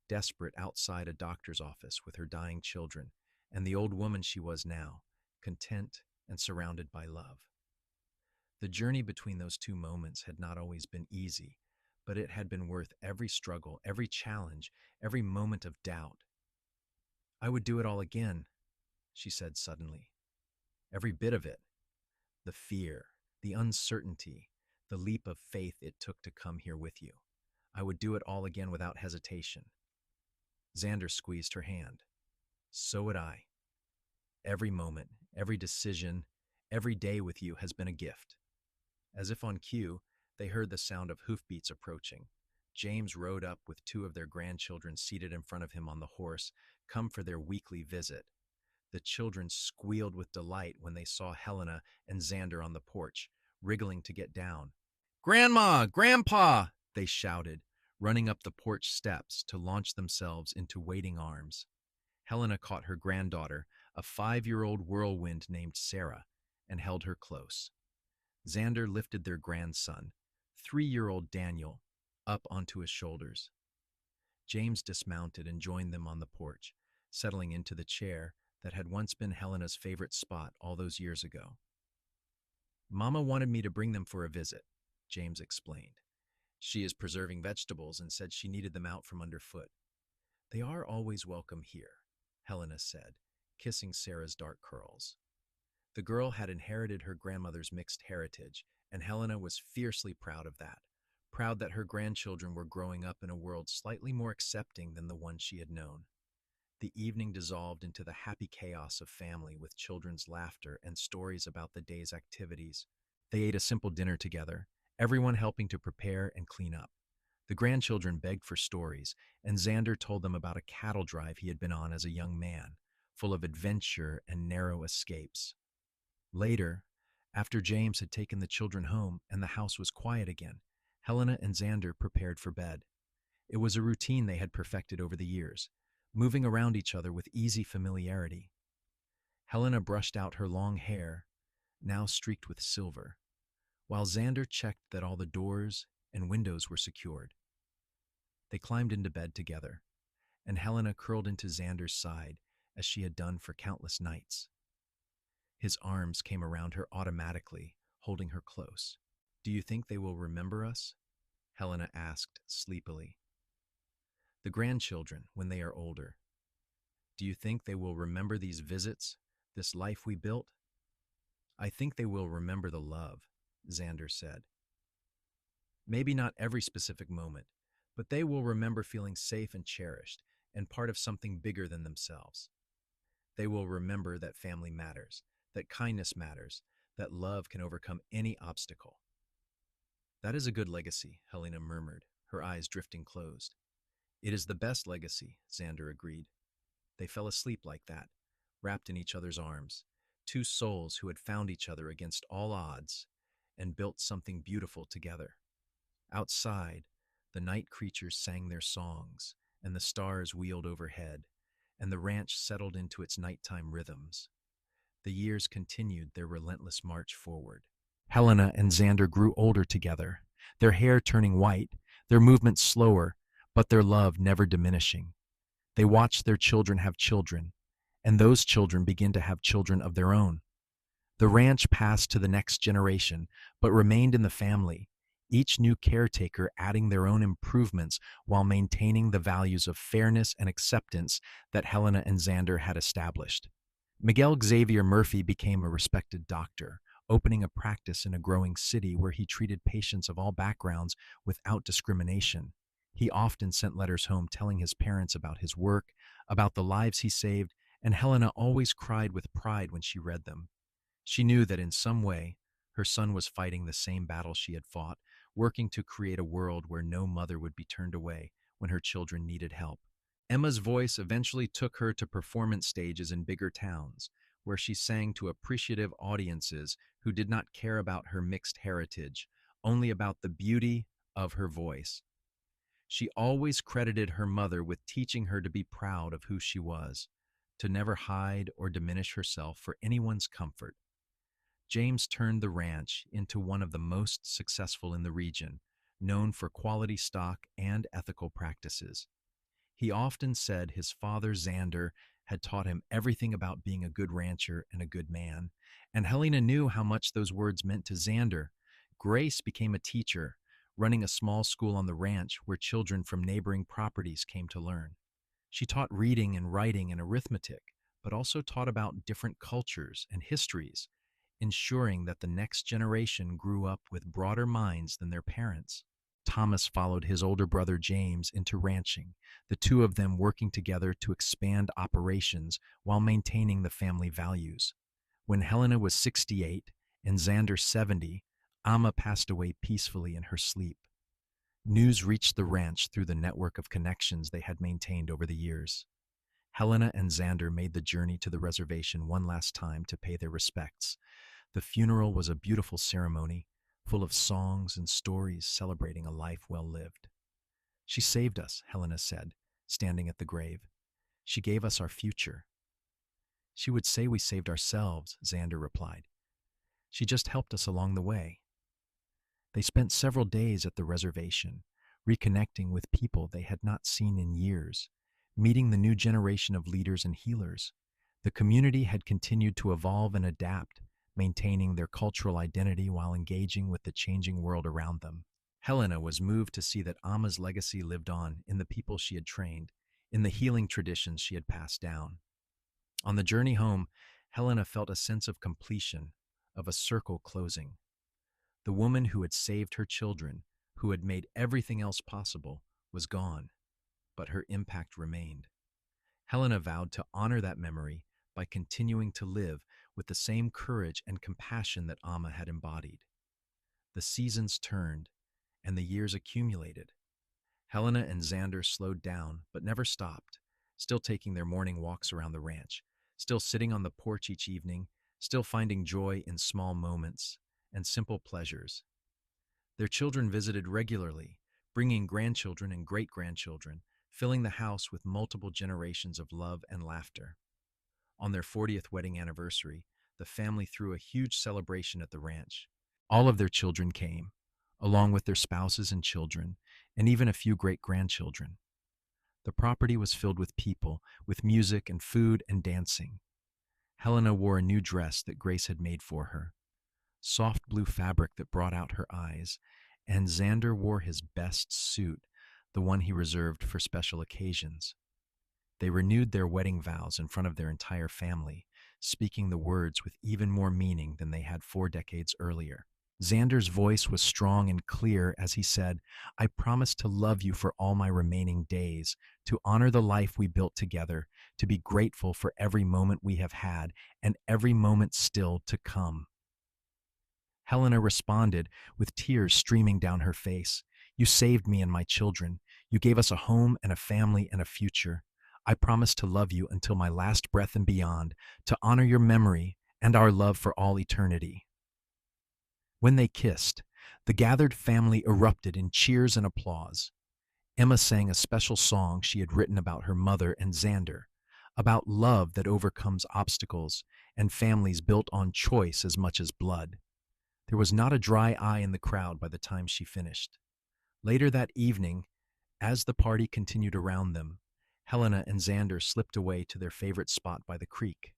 desperate outside a doctor's office with her dying children, and the old woman she was now, content and surrounded by love. The journey between those two moments had not always been easy, but it had been worth every struggle, every challenge, every moment of doubt. "I would do it all again," she said suddenly. "Every bit of it. The fear, the uncertainty, the leap of faith it took to come here with you. I would do it all again without hesitation." Xander squeezed her hand. "So would I. Every moment, every decision, every day with you has been a gift." As if on cue, they heard the sound of hoofbeats approaching. James rode up with two of their grandchildren seated in front of him on the horse, come for their weekly visit. The children squealed with delight when they saw Helena and Xander on the porch, wriggling to get down. "Grandma! Grandpa!" they shouted, running up the porch steps to launch themselves into waiting arms. Helena caught her granddaughter, a 5-year-old whirlwind named Sarah, and held her close. Xander lifted their grandson, 3-year-old Daniel, up onto his shoulders. James dismounted and joined them on the porch, settling into the chair that had once been Helena's favorite spot all those years ago. "Mama wanted me to bring them for a visit," James explained. "She is preserving vegetables and said she needed them out from underfoot." "They are always welcome here," Helena said, kissing Sarah's dark curls. The girl had inherited her grandmother's mixed heritage, and Helena was fiercely proud of that, proud that her grandchildren were growing up in a world slightly more accepting than the one she had known. The evening dissolved into the happy chaos of family with children's laughter and stories about the day's activities. They ate a simple dinner together, everyone helping to prepare and clean up. The grandchildren begged for stories, and Xander told them about a cattle drive he had been on as a young man, full of adventure and narrow escapes. Later, after James had taken the children home and the house was quiet again, Helena and Xander prepared for bed. It was a routine they had perfected over the years, moving around each other with easy familiarity. Helena brushed out her long hair, now streaked with silver, while Xander checked that all the doors and windows were secured. They climbed into bed together, and Helena curled into Xander's side as she had done for countless nights. His arms came around her automatically, holding her close. "Do you think they will remember us?" Helena asked sleepily. "The grandchildren, when they are older. Do you think they will remember these visits, this life we built?" "I think they will remember the love," Xander said. "Maybe not every specific moment, but they will remember feeling safe and cherished, and part of something bigger than themselves. They will remember that family matters, that kindness matters, that love can overcome any obstacle." "That is a good legacy," Helena murmured, her eyes drifting closed. "It is the best legacy," Xander agreed. They fell asleep like that, wrapped in each other's arms, two souls who had found each other against all odds and built something beautiful together. Outside, the night creatures sang their songs, and the stars wheeled overhead, and the ranch settled into its nighttime rhythms. The years continued their relentless march forward. Helena and Xander grew older together, their hair turning white, their movements slower, but their love never diminishing. They watched their children have children, and those children begin to have children of their own. The ranch passed to the next generation, but remained in the family, each new caretaker adding their own improvements while maintaining the values of fairness and acceptance that Helena and Xander had established. Miguel Xavier Murphy became a respected doctor, opening a practice in a growing city where he treated patients of all backgrounds without discrimination. He often sent letters home telling his parents about his work, about the lives he saved, and Helena always cried with pride when she read them. She knew that in some way, her son was fighting the same battle she had fought, working to create a world where no mother would be turned away when her children needed help. Emma's voice eventually took her to performance stages in bigger towns, where she sang to appreciative audiences who did not care about her mixed heritage, only about the beauty of her voice. She always credited her mother with teaching her to be proud of who she was, to never hide or diminish herself for anyone's comfort. James turned the ranch into one of the most successful in the region, known for quality stock and ethical practices. He often said his father, Xander, had taught him everything about being a good rancher and a good man, and Helena knew how much those words meant to Xander. Grace became a teacher, running a small school on the ranch where children from neighboring properties came to learn. She taught reading and writing and arithmetic, but also taught about different cultures and histories, ensuring that the next generation grew up with broader minds than their parents. Thomas followed his older brother James into ranching, the two of them working together to expand operations while maintaining the family values. When Helena was 68 and Xander 70, Amma passed away peacefully in her sleep. News reached the ranch through the network of connections they had maintained over the years. Helena and Xander made the journey to the reservation one last time to pay their respects. The funeral was a beautiful ceremony, full of songs and stories celebrating a life well lived. "She saved us," Helena said, standing at the grave. "She gave us our future." "She would say we saved ourselves," Xander replied. "She just helped us along the way." They spent several days at the reservation, reconnecting with people they had not seen in years, meeting the new generation of leaders and healers. The community had continued to evolve and adapt, maintaining their cultural identity while engaging with the changing world around them. Helena was moved to see that Amma's legacy lived on in the people she had trained, in the healing traditions she had passed down. On the journey home, Helena felt a sense of completion, of a circle closing. The woman who had saved her children, who had made everything else possible, was gone, but her impact remained. Helena vowed to honor that memory by continuing to live with the same courage and compassion that Amma had embodied. The seasons turned, and the years accumulated. Helena and Xander slowed down, but never stopped, still taking their morning walks around the ranch, still sitting on the porch each evening, still finding joy in small moments and simple pleasures. Their children visited regularly, bringing grandchildren and great-grandchildren, filling the house with multiple generations of love and laughter. On their 40th wedding anniversary, the family threw a huge celebration at the ranch. All of their children came, along with their spouses and children, and even a few great-grandchildren. The property was filled with people, with music and food and dancing. Helena wore a new dress that Grace had made for her, soft blue fabric that brought out her eyes, and Xander wore his best suit, the one he reserved for special occasions. They renewed their wedding vows in front of their entire family, speaking the words with even more meaning than they had 4 decades earlier. Xander's voice was strong and clear as he said, "I promise to love you for all my remaining days, to honor the life we built together, to be grateful for every moment we have had and every moment still to come." Helena responded with tears streaming down her face. "You saved me and my children. You gave us a home and a family and a future. I promise to love you until my last breath and beyond, to honor your memory and our love for all eternity." When they kissed, the gathered family erupted in cheers and applause. Emma sang a special song she had written about her mother and Xander, about love that overcomes obstacles and families built on choice as much as blood. There was not a dry eye in the crowd by the time she finished. Later that evening, as the party continued around them, Helena and Xander slipped away to their favorite spot by the creek.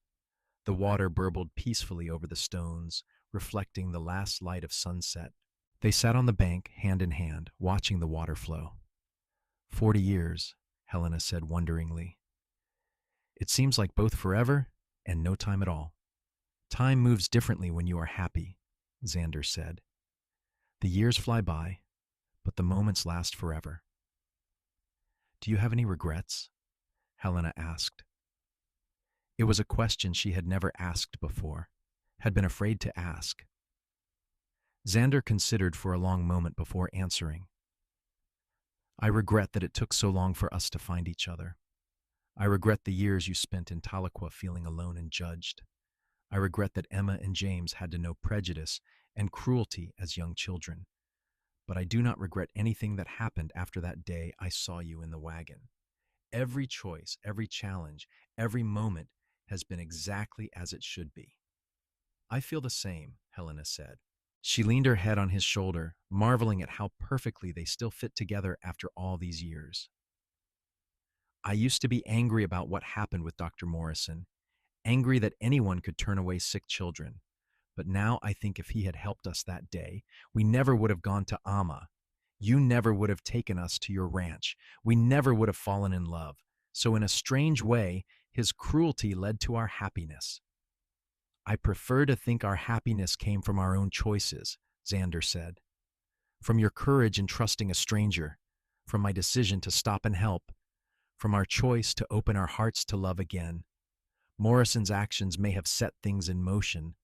The water burbled peacefully over the stones, reflecting the last light of sunset. They sat on the bank, hand in hand, watching the water flow. 40 years, Helena said wonderingly. It seems like both forever and no time at all. Time moves differently when you are happy, Xander said. The years fly by, but the moments last forever. Do you have any regrets? Helena asked. It was a question she had never asked before, had been afraid to ask. Xander considered for a long moment before answering. I regret that it took so long for us to find each other. I regret the years you spent in Tahlequah feeling alone and judged. I regret that Emma and James had to know prejudice and cruelty as young children. But I do not regret anything that happened after that day I saw you in the wagon. Every choice, every challenge, every moment has been exactly as it should be. I feel the same, Helena said. She leaned her head on his shoulder, marveling at how perfectly they still fit together after all these years. I used to be angry about what happened with Dr. Morrison, angry that anyone could turn away sick children. But now I think if he had helped us that day, we never would have gone to Amma. You never would have taken us to your ranch. We never would have fallen in love. So in a strange way, his cruelty led to our happiness. I prefer to think our happiness came from our own choices, Xander said. From your courage in trusting a stranger, from my decision to stop and help, from our choice to open our hearts to love again. Morrison's actions may have set things in motion,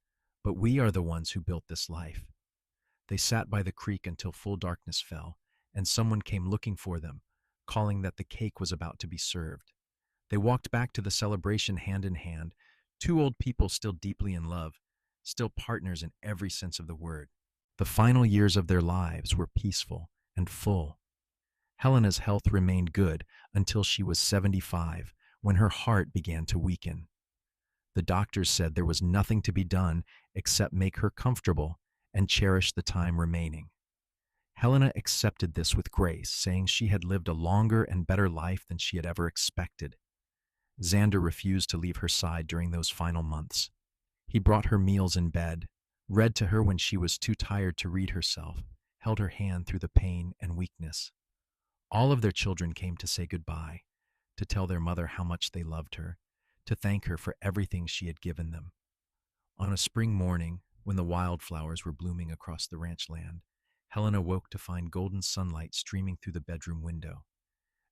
but we are the ones who built this life. They sat by the creek until full darkness fell, and someone came looking for them, calling that the cake was about to be served. They walked back to the celebration hand in hand, two old people still deeply in love, still partners in every sense of the word. The final years of their lives were peaceful and full. Helena's health remained good until she was 75, when her heart began to weaken. The doctors said there was nothing to be done except make her comfortable and cherish the time remaining. Helena accepted this with grace, saying she had lived a longer and better life than she had ever expected. Xander refused to leave her side during those final months. He brought her meals in bed, read to her when she was too tired to read herself, held her hand through the pain and weakness. All of their children came to say goodbye, to tell their mother how much they loved her, to thank her for everything she had given them. On a spring morning, when the wildflowers were blooming across the ranch land, Helena woke to find golden sunlight streaming through the bedroom window.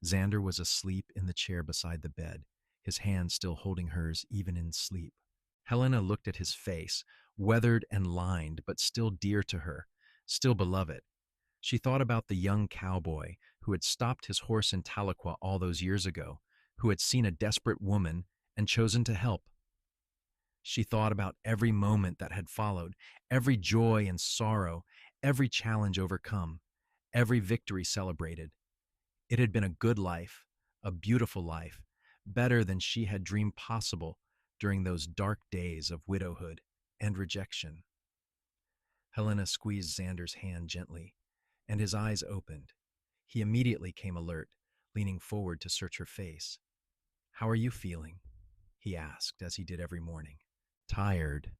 Xander was asleep in the chair beside the bed, his hand still holding hers even in sleep. Helena looked at his face, weathered and lined, but still dear to her, still beloved. She thought about the young cowboy who had stopped his horse in Tahlequah all those years ago, who had seen a desperate woman and chosen to help. She thought about every moment that had followed, every joy and sorrow, every challenge overcome, every victory celebrated. It had been a good life, a beautiful life, better than she had dreamed possible during those dark days of widowhood and rejection. Helena squeezed Xander's hand gently, and his eyes opened. He immediately came alert, leaning forward to search her face. "How are you feeling?" he asked, as he did every morning. "Tired,"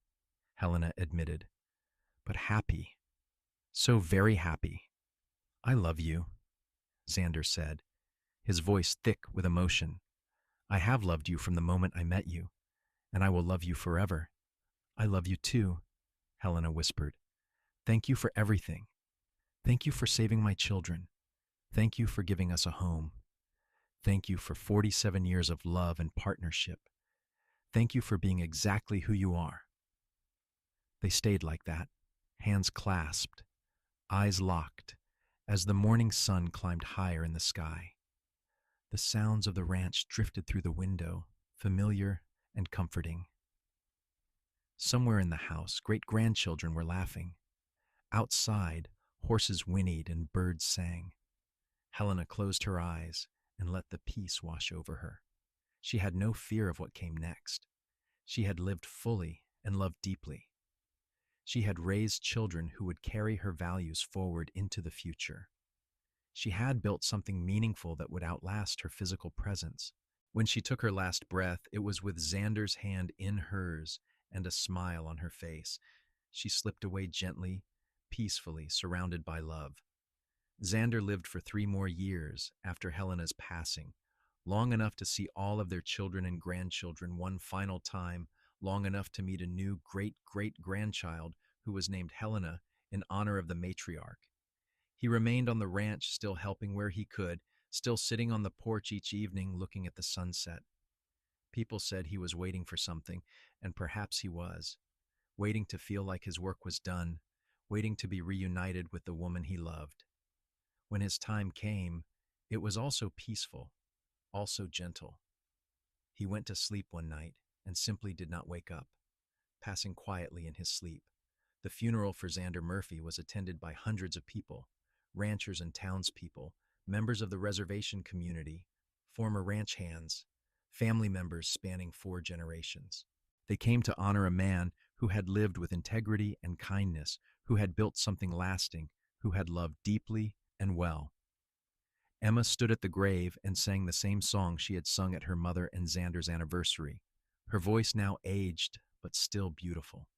Helena admitted, "but happy. So very happy." "I love you," Xander said, his voice thick with emotion. "I have loved you from the moment I met you, and I will love you forever." "I love you too," Helena whispered. "Thank you for everything. Thank you for saving my children. Thank you for giving us a home. Thank you for 47 years of love and partnership. Thank you for being exactly who you are." They stayed like that, hands clasped, eyes locked, as the morning sun climbed higher in the sky. The sounds of the ranch drifted through the window, familiar and comforting. Somewhere in the house, great-grandchildren were laughing. Outside, horses whinnied and birds sang. Helena closed her eyes and let the peace wash over her. She had no fear of what came next. She had lived fully and loved deeply. She had raised children who would carry her values forward into the future. She had built something meaningful that would outlast her physical presence. When she took her last breath, it was with Xander's hand in hers and a smile on her face. She slipped away gently, peacefully, surrounded by love. Xander lived for 3 more years after Helena's passing, long enough to see all of their children and grandchildren one final time, long enough to meet a new great-great-grandchild who was named Helena in honor of the matriarch. He remained on the ranch, still helping where he could, still sitting on the porch each evening looking at the sunset. People said he was waiting for something, and perhaps he was, waiting to feel like his work was done, waiting to be reunited with the woman he loved. When his time came, it was also peaceful, also gentle. He went to sleep one night and simply did not wake up, passing quietly in his sleep. The funeral for Xander Murphy was attended by hundreds of people, ranchers and townspeople, members of the reservation community, former ranch hands, family members spanning 4 generations. They came to honor a man who had lived with integrity and kindness, who had built something lasting, who had loved deeply and well. Emma stood at the grave and sang the same song she had sung at her mother and Xander's anniversary, her voice now aged but still beautiful.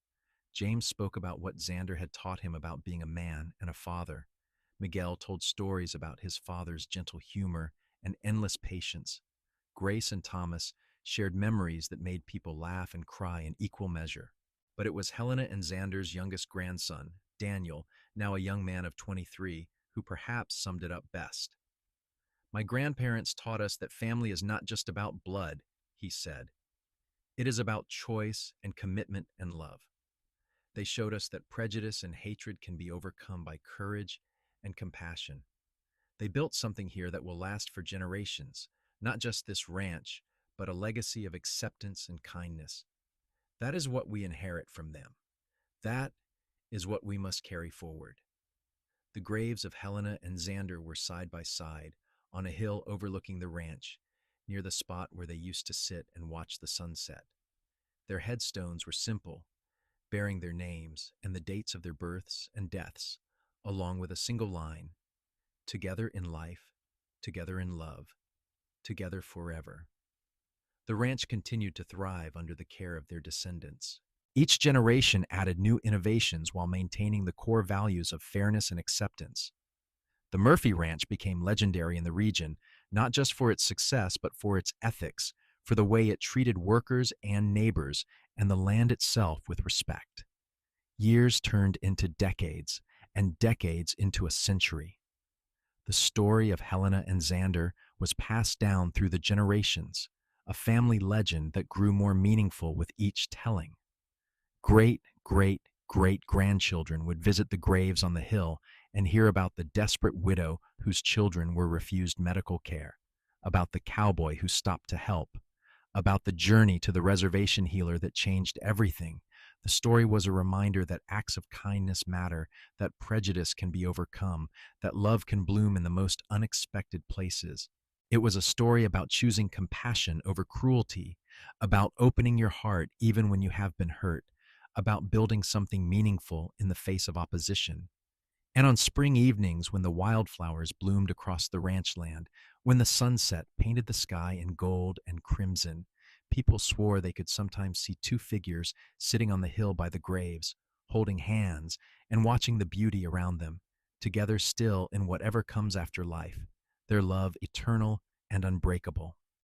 James spoke about what Xander had taught him about being a man and a father. Miguel told stories about his father's gentle humor and endless patience. Grace and Thomas shared memories that made people laugh and cry in equal measure. But it was Helena and Xander's youngest grandson, Daniel, now a young man of 23, who perhaps summed it up best. "My grandparents taught us that family is not just about blood," he said. "It is about choice and commitment and love. They showed us that prejudice and hatred can be overcome by courage and compassion. They built something here that will last for generations, not just this ranch, but a legacy of acceptance and kindness. That is what we inherit from them. That is what we must carry forward." The graves of Helena and Xander were side by side, on a hill overlooking the ranch, near the spot where they used to sit and watch the sunset. Their headstones were simple, bearing their names and the dates of their births and deaths, along with a single line: "Together in life, together in love, together forever." The ranch continued to thrive under the care of their descendants. Each generation added new innovations while maintaining the core values of fairness and acceptance. The Murphy Ranch became legendary in the region, not just for its success, but for its ethics, for the way it treated workers and neighbors, and the land itself with respect. Years turned into decades, and decades into a century. The story of Helena and Xander was passed down through the generations, a family legend that grew more meaningful with each telling. Great-great-great-grandchildren would visit the graves on the hill and hear about the desperate widow whose children were refused medical care, about the cowboy who stopped to help, about the journey to the reservation healer that changed everything. The story was a reminder that acts of kindness matter, that prejudice can be overcome, that love can bloom in the most unexpected places. It was a story about choosing compassion over cruelty, about opening your heart even when you have been hurt, about building something meaningful in the face of opposition. And on spring evenings, when the wildflowers bloomed across the ranch land, when the sunset painted the sky in gold and crimson, people swore they could sometimes see 2 figures sitting on the hill by the graves, holding hands and watching the beauty around them, together still in whatever comes after life, their love eternal and unbreakable.